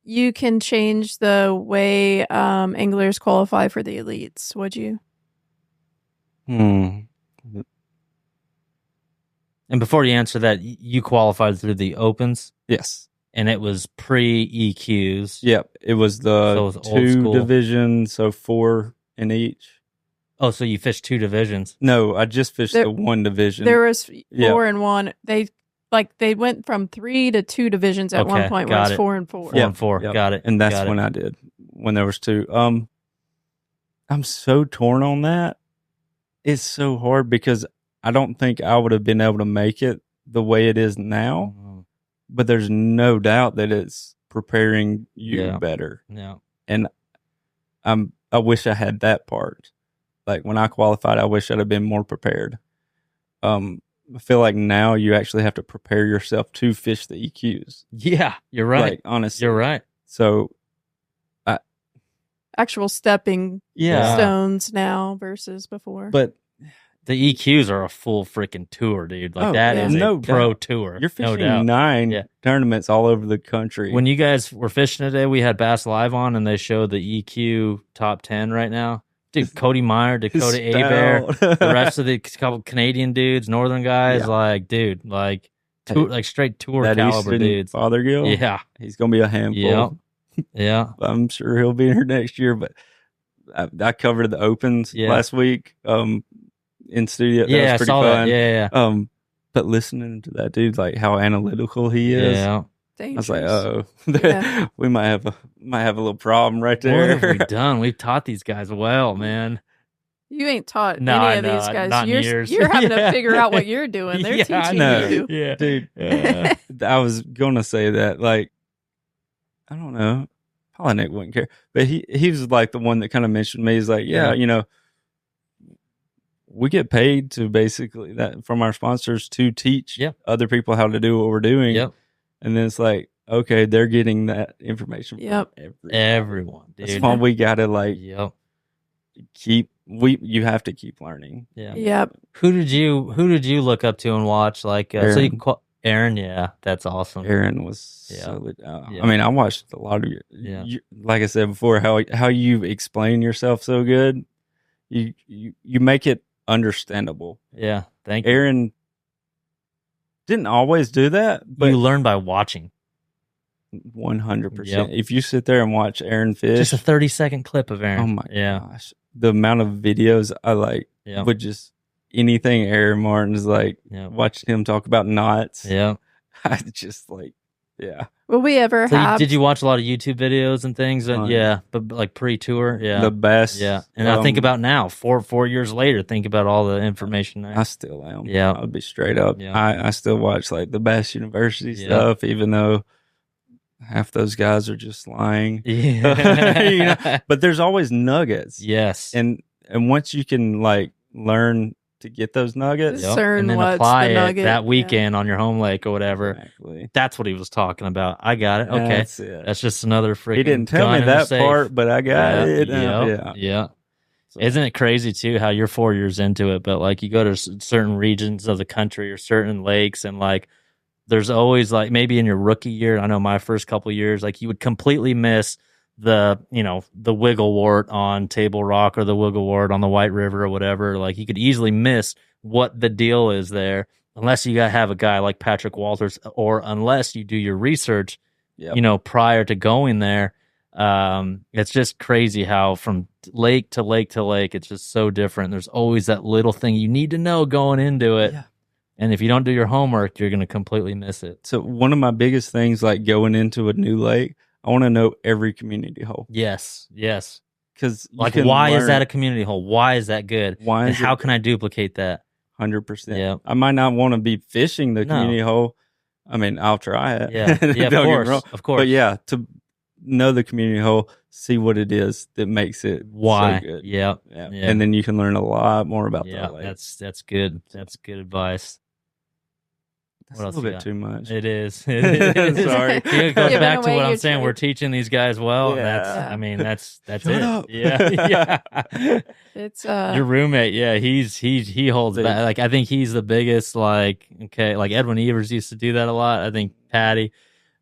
You can change the way anglers qualify for the elites, would you? And before you answer that, you qualified through the opens? Yes. And it was pre-EQs? Yep. It was the 2 divisions, so 4 in each. Oh, so you fished 2 divisions? No, I just fished the 1 division. There was 4 and 1. They went from 3 to 2 divisions at one point, where it's 4 and 4. 4 and 4. Got it. And that's when I did, when there was 2. I'm so torn on that. It's so hard because I don't think I would have been able to make it the way it is now, but there's no doubt that it's preparing you better. Yeah. And I wish I had that part. Like when I qualified, I wish I'd have been more prepared. I feel like now you actually have to prepare yourself to fish the EQs. Yeah, you're right. Like, honestly. You're right. So actual stepping stones now versus before. But the EQs are a full freaking tour, dude. Like that is a pro tour. You're fishing 9 tournaments all over the country. When you guys were fishing today, we had Bass Live on, and they showed the EQ top 10 right now. Dude, Cody Meyer, Dakota Abear, the rest of the couple Canadian dudes, Northern guys, like, dude, like straight tour that caliber Easton dudes. Fothergill, he's gonna be a handful. Yeah. I'm sure he'll be here next year. But I covered the opens last week in studio. That was pretty fun. Yeah. But listening to that dude, like how analytical he is, Dangerous. I was like, we might have a little problem right there. What have we done? We've taught these guys well, man. You ain't taught any of these guys. You're having to figure out what you're doing. They're teaching you. Yeah, dude. I was gonna say that, like, I don't know. Probably Nick wouldn't care, but he was like the one that kind of mentioned me. He's like, you know, we get paid to basically that from our sponsors to teach other people how to do what we're doing. Yep. And then it's like, okay, they're getting that information from everyone. Dude. That's why we gotta you have to keep learning. Yeah. Yep. Who did you look up to and watch? Like Aaron, that's awesome. Aaron was I mean, I watched a lot of you, like I said before, how you explain yourself so good. You make it understandable. Yeah, thank you. Aaron didn't always do that, but you learn by watching. 100%. If you sit there and watch Aaron fish, just a 30-second clip of Aaron. Oh my gosh, the amount of videos I like would just anything Aaron Martin's like watching him talk about knots. Yeah, I just Will we ever have? Did you watch a lot of YouTube videos and things? But like pre-tour, the best. And I think about now, 4 years later, think about all the information there. I still am. Yeah, I'll be straight up. I still watch like the Bass University stuff, even though half those guys are just lying. Yeah, but there's always nuggets. Yes, and once you can like learn to get those nuggets, and then apply it that weekend on your home lake or whatever. Exactly. That's what he was talking about. I got it. Okay, that's just another freaking. He didn't tell me that part, but I got it. Yeah. So. Isn't it crazy too how you're 4 years into it, but like you go to certain regions of the country or certain lakes, and like there's always like maybe in your rookie year, I know my first couple of years, like you would completely miss the wiggle wart on Table Rock or the wiggle wart on the White River or whatever. Like you could easily miss what the deal is there unless you have a guy like Patrick Walters, or unless you do your research, prior to going there. It's just crazy how from lake to lake to lake, it's just so different. There's always that little thing you need to know going into it. Yeah. And if you don't do your homework, you're going to completely miss it. So one of my biggest things, like going into a new lake, I want to know every community hole. Yes. because Like, why is that a community hole? Why is that good? Why? And how can I duplicate that? 100%. Yeah. I might not want to be fishing the No. community hole. I mean, I'll try it. Yeah, yeah, Don't get me of wrong. course, of course. But yeah, to know the community hole, see what it is that makes it Why? so good. Yep. Yeah. Yeah. And then you can learn a lot more about Yeah, the lake. that's good. That's good advice. That's What a else little you bit got? too much. It is. It is. Sorry. It goes Giving back to away what I'm your saying. We're trade. teaching these guys well. Yeah. That's. Yeah. I mean, that's Shut it. up. Yeah. Yeah. It's Your roommate, yeah, he holds Big. back. Like, I think he's the biggest. Like, okay, like Edwin Evers used to do that a lot. I think Patty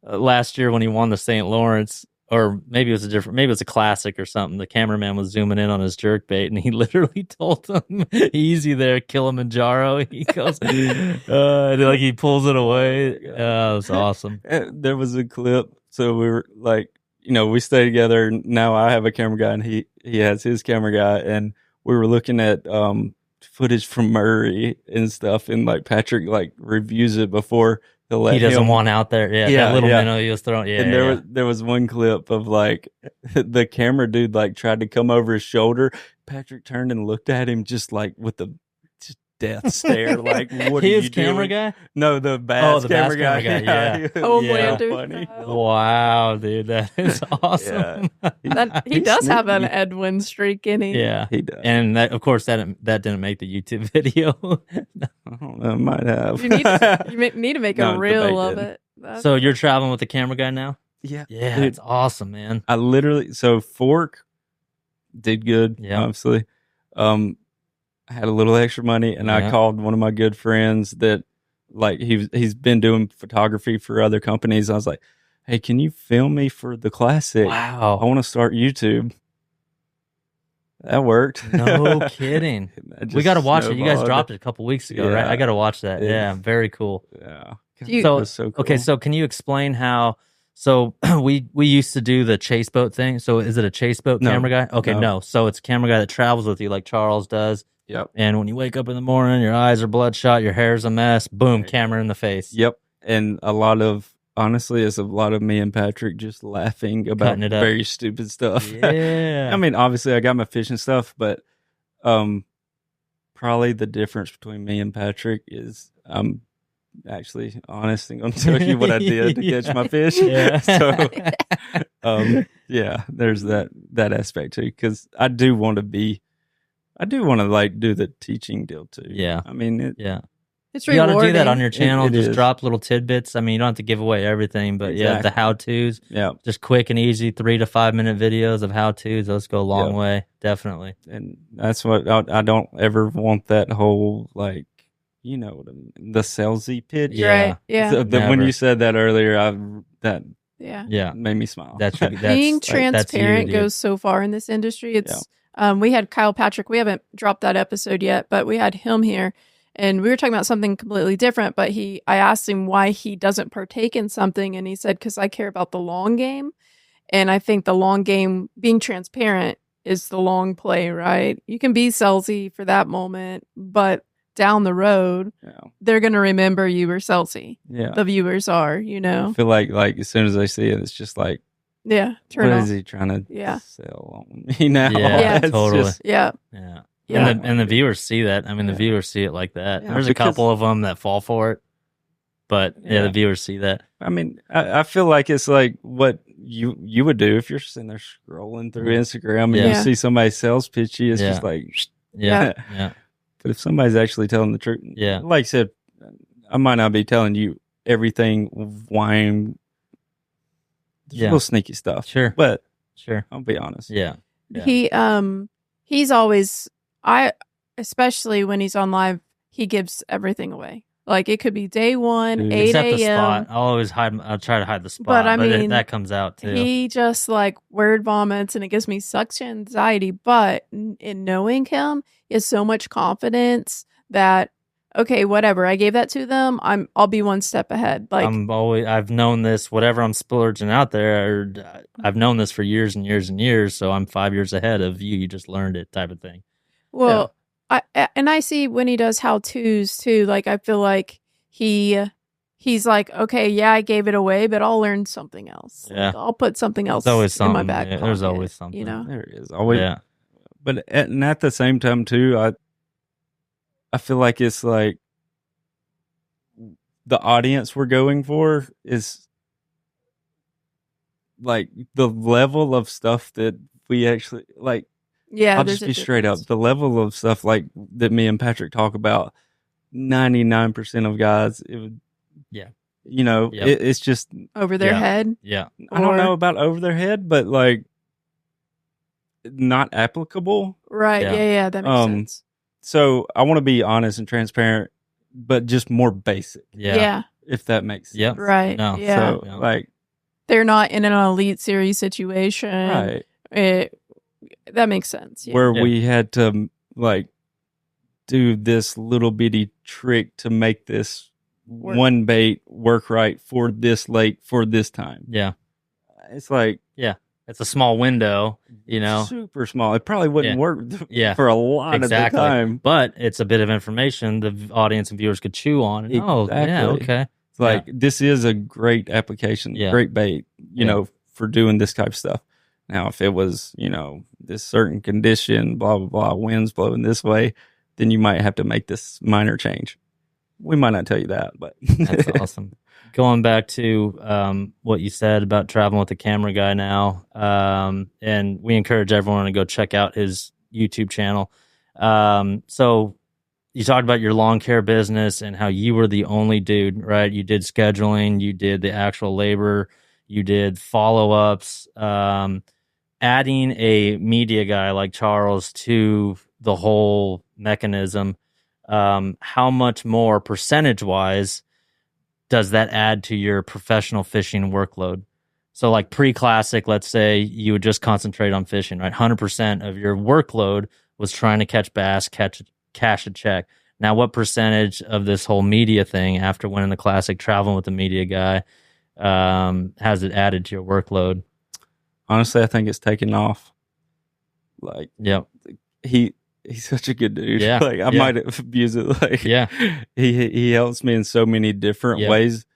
last year when he won the St. Lawrence, or maybe it was a classic or something. The cameraman was zooming in on his jerk bait, and he literally told him, "Easy there, Kilimanjaro." He goes, like he pulls it away. It was awesome. There was a clip. So we were like, we stay together. And now I have a camera guy, and he has his camera guy, and we were looking at footage from Murray and stuff, and like Patrick like reviews it before he'll let He doesn't him. want out there. Yeah, Yeah, that little yeah. minnow he was throwing. Yeah, And there was one clip of like the camera dude like tried to come over his shoulder. Patrick turned and looked at him just like with the just death stare. Like, what are you his camera doing? guy. No, the bass the camera bass guy. camera guy, yeah. Oh, Yeah. dude. Funny. Wow, dude, that is awesome. He He's does have an sneaky. Edwin streak in him. Yeah, He does. and that, of course, that didn't make the YouTube video. I don't know. Might have. You need to make No, a the reel bait of didn't. it. That's- So you're traveling with the camera guy now? Yeah. Yeah, Dude, it's awesome, man. I literally, so Fork did good, Yeah. obviously. I had a little extra money, and I Yeah. called one of my good friends that, like, he's been doing photography for other companies. I was like, hey, can you film me for the classic? I Wow, want to start YouTube. That worked. no kidding. That We just got to watch it. You guys snowballed. dropped it a couple weeks ago, right? Yeah. I got to watch that. Yeah. Yeah, very cool. Yeah. You- That was so cool. Okay, so can you explain how? So we used to do the chase boat thing. So is it a chase boat No. camera guy? Okay, No. no. So it's a camera guy that travels with you, like Charles does. Yep. And when you wake up in the morning, your eyes are bloodshot, your hair's a mess. Boom, camera in the face. Yep. And honestly, it's a lot of me and Patrick just laughing about Cutting it up. very stupid stuff. Yeah. I mean, obviously, I got my fishing stuff, but probably the difference between me and Patrick is I'm actually honest and going to tell you what I did to catch my fish. Yeah. So, yeah, there's that aspect too, because I do want to like do the teaching deal too. Yeah. I mean, Yeah. It's You got to rewarding. do that on your channel. it Just is. drop little tidbits. I mean, you don't have to give away everything, but yeah, the Exactly. how-tos, yeah, just quick and easy 3 to 5 minute videos of how-tos. Those go a long Yeah. way. Definitely. and that's what I don't ever want that whole like the salesy pitch. Yeah. Right. Yeah. So when Never. you said that earlier, that Yeah. Yeah. made me smile. That's Being that's you, transparent dude. goes so far in this industry. It's we had Kyle Patrick. We haven't dropped that episode yet, but we had him here, and we were talking about something completely different. But I asked him why he doesn't partake in something, and he said, "Because I care about the long game, and I think the long game, being transparent, is the long play. Right? You can be salesy for that moment, but down the road, they're going to remember you were salesy. Yeah. The viewers are, I feel like as soon as they see it, it's just like, yeah. what Turn off. is he trying to Yeah. sell on me now? Yeah, It's totally. just- Yeah. Yeah. Yeah. And the viewers see that. I mean, the Yeah. viewers see it like that. Yeah, There's a because- couple of them that fall for it, but yeah, the Yeah. viewers see that. I mean, I feel like it's like what you would do if you're sitting there scrolling through Instagram and you Yeah. see somebody sales pitch you. It's Yeah. just like, Yeah. Yeah. but if somebody's actually telling the truth, Yeah. like I said, I might not be telling you everything wine. There's Yeah. little sneaky stuff, Sure. but Sure. I'll be honest. Yeah. He's always especially when he's on live, he gives everything away. Like it could be day one, Dude. 8 Except the a.m. spot. I'll try to hide the spot, But I mean, that comes out too. He just like word vomits and it gives me such anxiety. But in knowing him, he has so much confidence that okay, whatever. I gave that to them. I'll be one step ahead. Like I've known this, whatever I'm splurging out there, I've known this for years and years and years. So I'm 5 years ahead of you. You just learned it type of thing. well, I see when he does how to's too. Like I feel like he he's like, okay, yeah, I gave it away, but I'll learn something else. Yeah. Like, I'll put something else There's always in something. my back Yeah, pocket. there's always something. You know? There is always. Yeah. But at the same time too, I feel like it's like the audience we're going for is like the level of stuff that we actually like. Yeah, I'll there's just a be straight up. difference. The level of stuff like that me and Patrick talk about, 99% of guys, it would, Yeah. you know, Yep. it's just, Over their Yeah. head. Yeah. I don't Or- know about over their head, but like not applicable. Right. Yeah. Yeah, that makes sense. So I want to be honest and transparent, but just more basic, Yeah. if that makes sense. Yep. Right. No. Yeah. So Yeah. like, They're not in an elite series situation. right. That makes sense. Yeah. Where Yeah. we had to like do this little bitty trick to make this Work. one bait work right for this lake for this time. Yeah. It's like It's a small window, you know. super small. It probably wouldn't Yeah. work Yeah. for a lot Exactly. of the time. But it's a bit of information the audience and viewers could chew on. And, oh, yeah, Exactly. okay. It's like this is a great application, Yeah. great bait, you Yeah. know, for doing this type of stuff. Now, if it was, you know, this certain condition, blah, blah, blah, winds blowing this way, then you might have to make this minor change. We might not tell you that, but That's awesome. Going back to what you said about traveling with the camera guy now, and we encourage everyone to go check out his YouTube channel. So you talked about your lawn care business and how you were the only dude, right? You did scheduling, you did the actual labor, you did follow-ups. Adding a media guy like Charles to the whole mechanism, how much more percentage-wise does that add to your professional fishing workload? So like pre-classic, let's say you would just concentrate on fishing, right? 100% of your workload was trying to catch bass, cash a check. Now, what percentage of this whole media thing after winning the classic, traveling with the media guy, has it added to your workload? honestly, I think it's taken off. Like, Yep. he's such a good dude. Yeah, Like, I yeah. might abuse it. Like, Yeah. he helps me in so many different Yeah. ways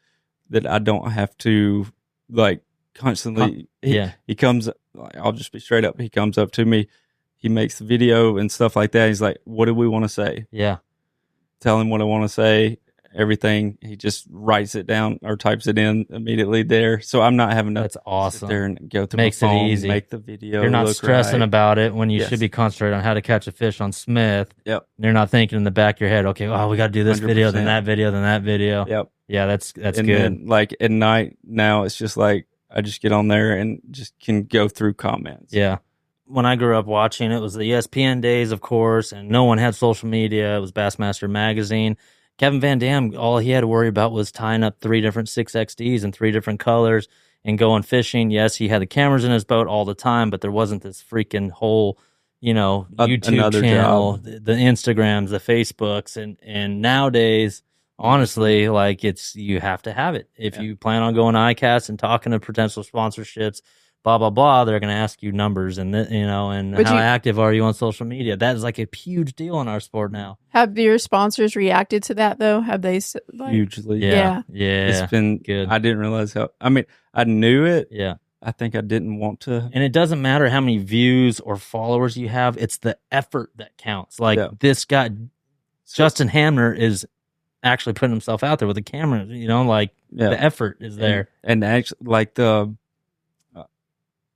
that I don't have to like constantly. Yeah. He comes. Like, I'll just be straight up. He comes up to me. He makes the video and stuff like that. He's like, "What do we want to say?" Yeah. Tell him what I want to say. Everything. He just writes it down or types it in immediately there. So I'm not having to That's sit awesome. there and go through Makes it my phone, easy. make the video. You're not look stressing right. about it when you Yes. should be concentrating on how to catch a fish on Smith. Yep. You're not thinking in the back of your head, okay, well, we got to do this video, then 100%. that video, then that video. Yep. Yeah, that's and good. then, like at night now, it's just like I just get on there and just can go through comments. Yeah. When I grew up watching, it was the ESPN days, of course, and no one had social media. It was Bassmaster magazine. Kevin Van Dam, all he had to worry about was tying up 3 different 6XDs in 3 different colors and going fishing. Yes, he had the cameras in his boat all the time, but there wasn't this freaking whole, YouTube Another channel, job. the Instagrams, the Facebooks, and nowadays, honestly, like you have to have it. If you plan on going to ICAST and talking to potential sponsorships, blah blah blah, they're going to ask you numbers and and But how you- active are you on social media. That is like a huge deal in our sport now. Have your sponsors reacted to that though? Have they Hugely. Yeah, It's been good. I didn't realize how. I mean, I knew it. Yeah. I think I didn't want to. And it doesn't matter how many views or followers you have, it's the effort that counts. Like Yeah. this guy, Justin Hamner, is actually putting himself out there with a camera, Yeah. the effort is there. And actually, like the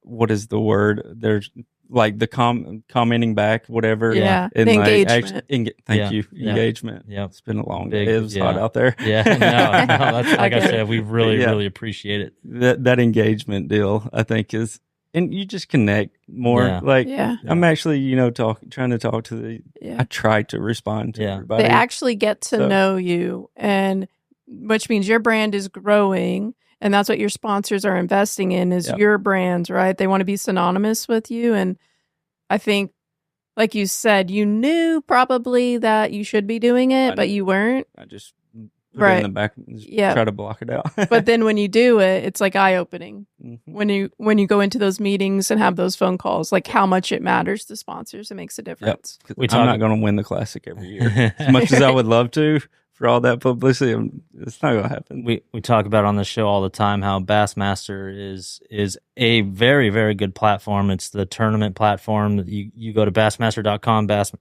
what is the word? There's like the commenting back, whatever. Yeah, And the like engagement. thank Yeah. you, Yeah. engagement. Yeah. It's been a long Big, day. It was hot yeah. out there. Yeah, no, that's like I Okay. said, we really, Yeah. really appreciate it. That engagement deal, I think, is, and you just connect more. Yeah. Like Yeah. I'm actually, trying to talk to I Yeah. try to respond to Yeah. everybody. They actually get to So- know you, and which means your brand is growing, and that's what your sponsors are investing in is Yep. your brands, right? They want to be synonymous with you, and I think, like you said, you knew probably that you should be doing it, I but knew. you weren't. I just put it Right. in the back and just Yeah. try to block it out. But then when you do it, it's like eye opening Mhm. when you go into those meetings and have those phone calls, like how much it matters to sponsors. It makes a difference. 'Cause We I'm talk- not going to win the classic every year. As much as I would love to, for all that publicity. It's not gonna happen. We talk about on the show all the time how Bassmaster is a very, very good platform. It's the tournament platform. You go to bassmaster.com Bass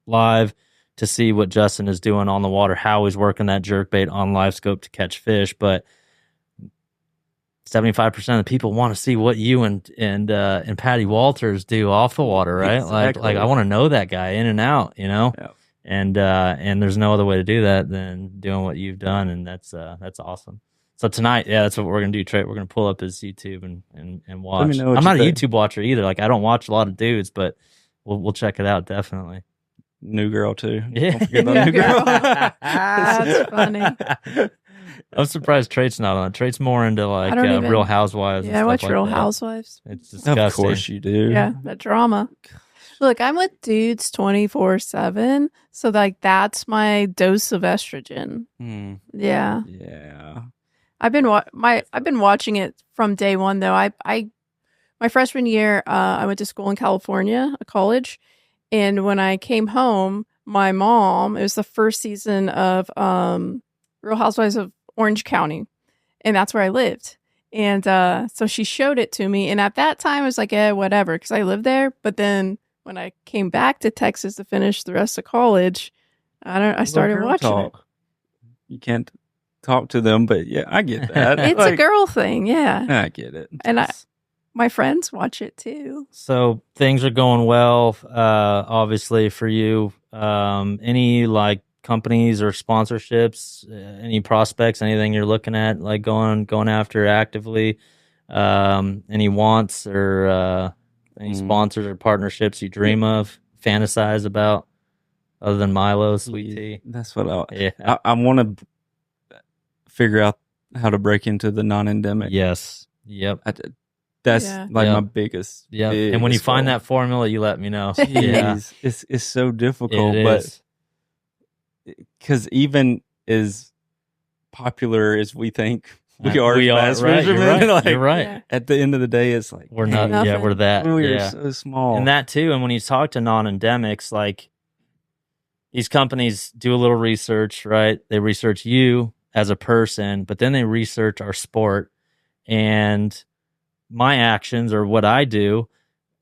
Live to see what Justin is doing on the water, how he's working that jerkbait on live scope to catch fish. But 75% of the people want to see what you and Patty Walters do off the water, right? Exactly. Like I want to know that guy in and out, you know. Yeah. And there's no other way to do that than doing what you've done, and that's awesome. So tonight, that's what we're gonna do, Trey. We're gonna pull up his YouTube and watch. Let me know what I'm not a think. YouTube watcher either. Like I don't watch a lot of dudes, but we'll check it out definitely. New girl too. Yeah, Don't forget about New New Girl. That's funny. I'm surprised Trait's not on it. Trait's more into like I don't even- Real Housewives. Yeah, and I stuff watch like Real that. Housewives. It's disgusting. Of course you do. Yeah, the drama. Look, I'm with dudes 24/7, so like that's my dose of estrogen. Hmm. Yeah, Yeah. I've been watching it from day one though. My freshman year, I went to school in California, a college, and when I came home, my mom, it was the first season of Real Housewives of Orange County, and that's where I lived. And so she showed it to me, and at that time I was like, whatever, because I lived there. But then when I came back to Texas to finish the rest of college, I started Girl watching talk. You can't talk to them, but yeah, I get that. it. It's a girl thing, yeah. I get it. And my friends watch it too. So things are going well, obviously for you. Any like companies or sponsorships, any prospects, anything you're looking at, like going after actively? Any wants or any sponsors or partnerships you dream of, fantasize about, other than Milo, Sweet Tea? That's what Yeah. I want to figure out how to break into the non-endemic. Yes. Yep. That's Yeah. like Yep. my biggest. Yep. And when you find goal. that formula, you let me know. Yeah. Jeez, it's so difficult, It but is. because even as popular as we think we are, We as are, bass right. You're fishermen, right. like, You're right. Yeah. at the end of the day, it's like We're not. Nothing. Yeah, we're that. we're Yeah. so small. And that too. And when you talk to non-endemics, like these companies do a little research, right? They research you as a person, but then they research our sport and my actions or what I do.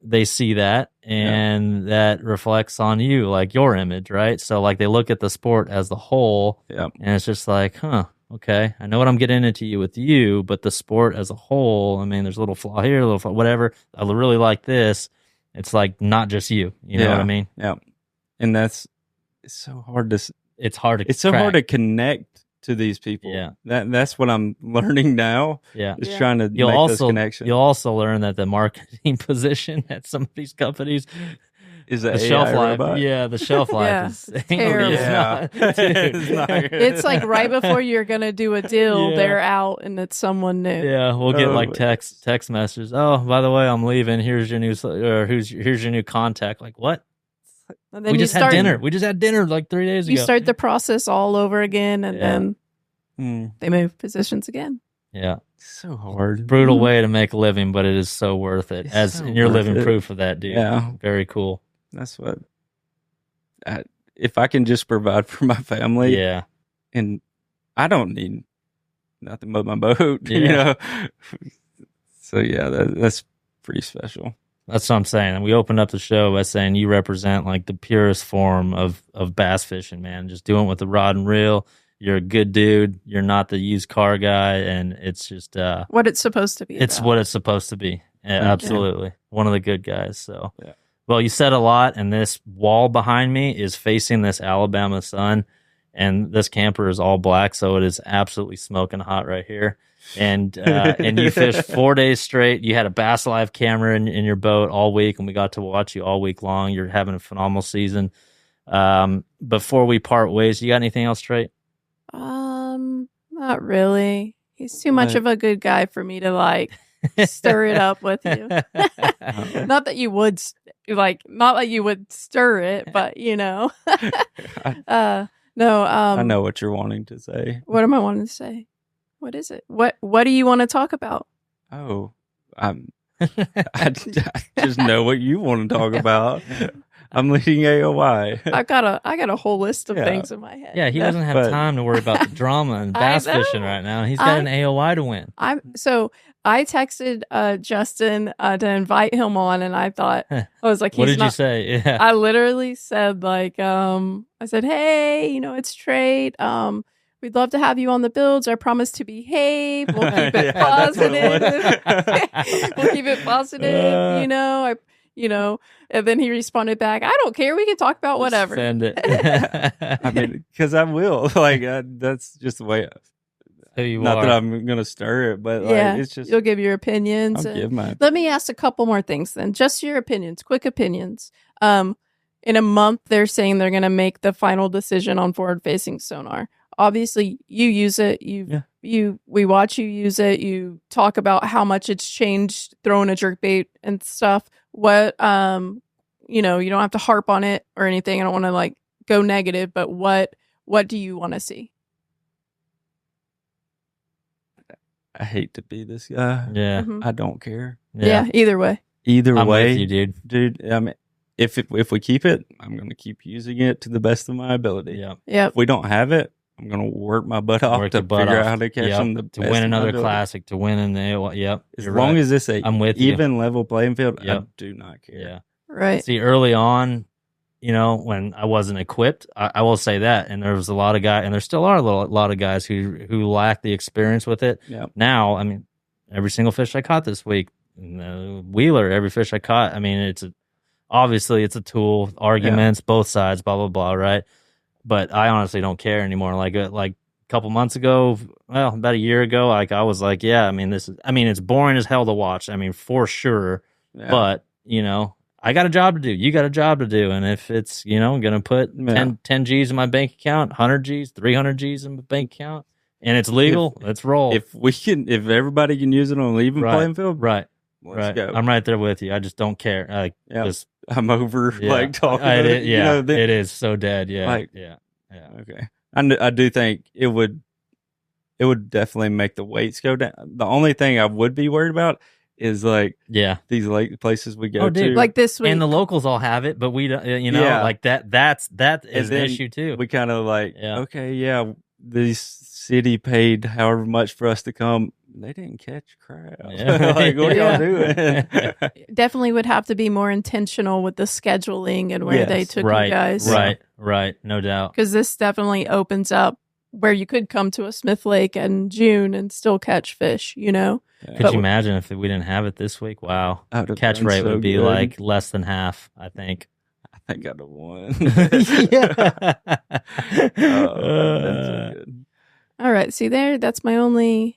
They see that and that reflects on you, like your image, right? So like they look at the sport as the whole, Yep. and it's just like, okay, I know what I'm getting into you with you, but the sport as a whole, I mean, there's a little flaw here, a little flaw, whatever. I really like this. It's like not just you. You know what I mean? Yeah, and it's so hard to. It's hard to. It's so hard to crack. connect to these people. Yeah. That's what I'm learning now. Yeah. Is Yeah. trying to You'll make those also connections. you'll also learn that the marketing position at some of these companies, Is the that shelf AI life, robot? yeah, the shelf life Yeah, is it's terrible. it's Yeah. not- It's not good. It's like right before you're gonna do a deal, Yeah. they're out and it's someone new. Yeah, we'll get Oh, like my text messages. Oh, by the way, I'm leaving. Here's your new or here's your new contact. Like what? And then We you just start, had dinner. We just had dinner like 3 days ago. You start the process all over again, and Yeah. then Mm, they move positions again. Yeah, so hard. brutal way to make a living, but it is so worth it. It's so And you're worth living it. proof of that, dude. Yeah. Very cool. That's what. If I can just provide for my family, Yeah, and I don't need nothing but my boat, you Yeah. know. So yeah, that's pretty special. that's what I'm saying. And we opened up the show by saying you represent like the purest form of bass fishing, man. Just doing it with the rod and reel. You're a good dude. You're not the used car guy, and it's just What it's supposed to be. it's about. what it's supposed to be. Yeah, Thank you. absolutely. One of the good guys. So, Yeah. Well, you said a lot, and this wall behind me is facing this Alabama sun, and this camper is all black, so it is absolutely smoking hot right here. And you fished 4 days straight. You had a Bass Live camera in your boat all week, and we got to watch you all week long. You're having a phenomenal season. Before we part ways, you got anything else, Trait? Not really. He's too much What? of a good guy for me to like stir it up with you. Not that you would not that you would stir it, but you know. No, I know what you're wanting to say. What am I wanting to say? What is it? What do you want to talk about? Oh, I just know what you want to talk about. I'm leading AOY. I got a whole list of things in my head. Yeah, he doesn't have time to worry about the drama and bass fishing right now. He's got an AOY to win. I texted Justin to invite him on, and I thought, I was like, what did you say? Yeah. I literally said, like, I said, hey, it's Trait. We'd love to have you on the builds. I promise to behave. We'll keep it positive. We'll keep it positive, and then he responded back, I don't care. We can talk about whatever. Send it. I mean, because I will. Like, that's just the way. Who you Not are. that I'm going to stir it, but it's just. You'll give your opinions. I'll give mine. Let me ask a couple more things then. Just your opinions, quick opinions. In a month, they're saying they're going to make the final decision on forward-facing sonar. Obviously, you use it. We watch you use it. You talk about how much it's changed throwing a jerkbait and stuff. What, you don't have to harp on it or anything. I don't want to like go negative, but what do you want to see? I hate to be this guy. Yeah. Mm-hmm. I don't care. Yeah. Either way. I'm with you, dude. I mean, if we keep it, I'm going to keep using it to the best of my ability. Yeah. Yep. If we don't have it, I'm going to work my butt off to figure out how to catch them to win another classic, to win in the Yep. As long as it's I'm with even level playing field, Yep. I do not care. Yeah. Right. See, early on, when I wasn't equipped, I will say that, and there was a lot of guys, and there still are a lot of guys who lack the experience with it. Yep. Now, I mean, every single fish I caught this week, Wheeler, every fish I caught, I mean, obviously it's a tool, arguments, both sides, blah, blah, blah, right? But I honestly don't care anymore. Like a couple months ago, well, about a year ago, like I was like, yeah, I mean, it's boring as hell to watch. I mean, for sure. Yeah. But, I got a job to do. You got a job to do. And if it's, going to put 10 G's in my bank account, 100 G's, 300 G's in my bank account, and it's legal, let's roll. If everybody can use it on an even playing field, right. Let's go. I'm right there with you. I just don't care. I'm over talking about it. It is so dead. Yeah. Okay. I do think it would definitely make the weights go down. The only thing I would be worried about is these lake places we go to, like this week, and the locals all have it, but we don't. Like that is an issue too. We kind of this city paid however much for us to come. They didn't catch crab. What are y'all doing? Definitely would have to be more intentional with the scheduling and where they took you guys. Right. No doubt. Because this definitely opens up where you could come to a Smith Lake in June and still catch fish, Yeah. Could you imagine if we didn't have it this week? Wow. Catch rate would be like less than half, I think. I think I'd have won. Yeah. That's so good. All right. See there? That's my only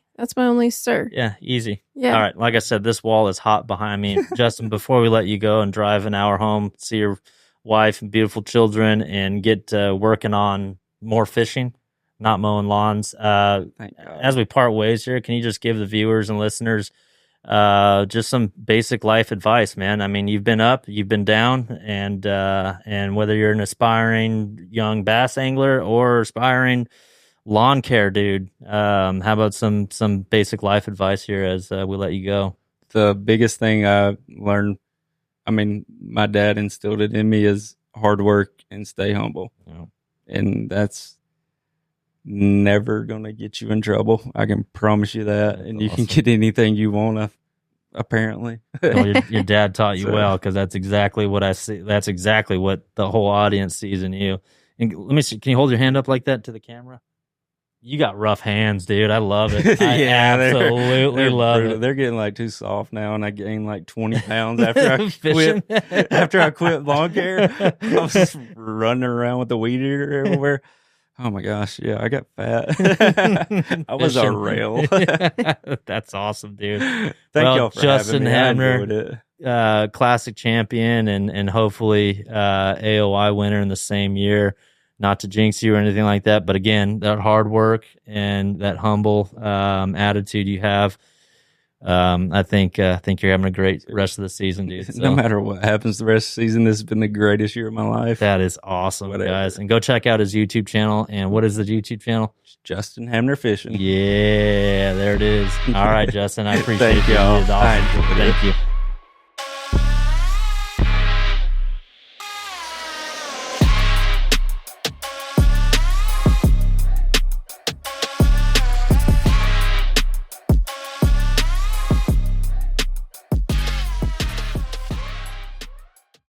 sir. Yeah, easy. Yeah. All right. Like I said, this wall is hot behind me. Justin, before we let you go and drive an hour home, see your wife and beautiful children, and get working on more fishing, not mowing lawns. As we part ways here, can you just give the viewers and listeners just some basic life advice, man? I mean, you've been up, you've been down, and whether you're an aspiring young bass angler or aspiring lawn care dude, how about some basic life advice here as we let you go? The biggest thing I learned, I mean, my dad instilled it in me, is hard work and stay humble. Yeah. And that's never going to get you in trouble. I can promise you that. That's and you awesome. can get anything you want, apparently. Well, your dad taught you well, because that's exactly what I see. That's exactly what the whole audience sees in you. And let me see. Can you hold your hand up like that to the camera? You got rough hands, dude. I love it. I absolutely love it. They're getting too soft now, and I gained 20 pounds after I quit. After I quit lawn care, I was just running around with the weed eater everywhere. Oh my gosh, yeah, I got fat. I was a rail. That's awesome, dude. Thank y'all for Justin having me. Hamner, classic champion, and hopefully AOI winner in the same year. Not to jinx you or anything like that, but again, that hard work and that humble attitude you have, I think you're having a great rest of the season, dude. So, no matter what happens the rest of the season, this has been the greatest year of my life. That is awesome, guys. And go check out his YouTube channel. And what is the YouTube channel? Justin Hamner Fishing. Yeah, there it is. All right, Justin, I appreciate Thank y'all. Awesome. Thank you.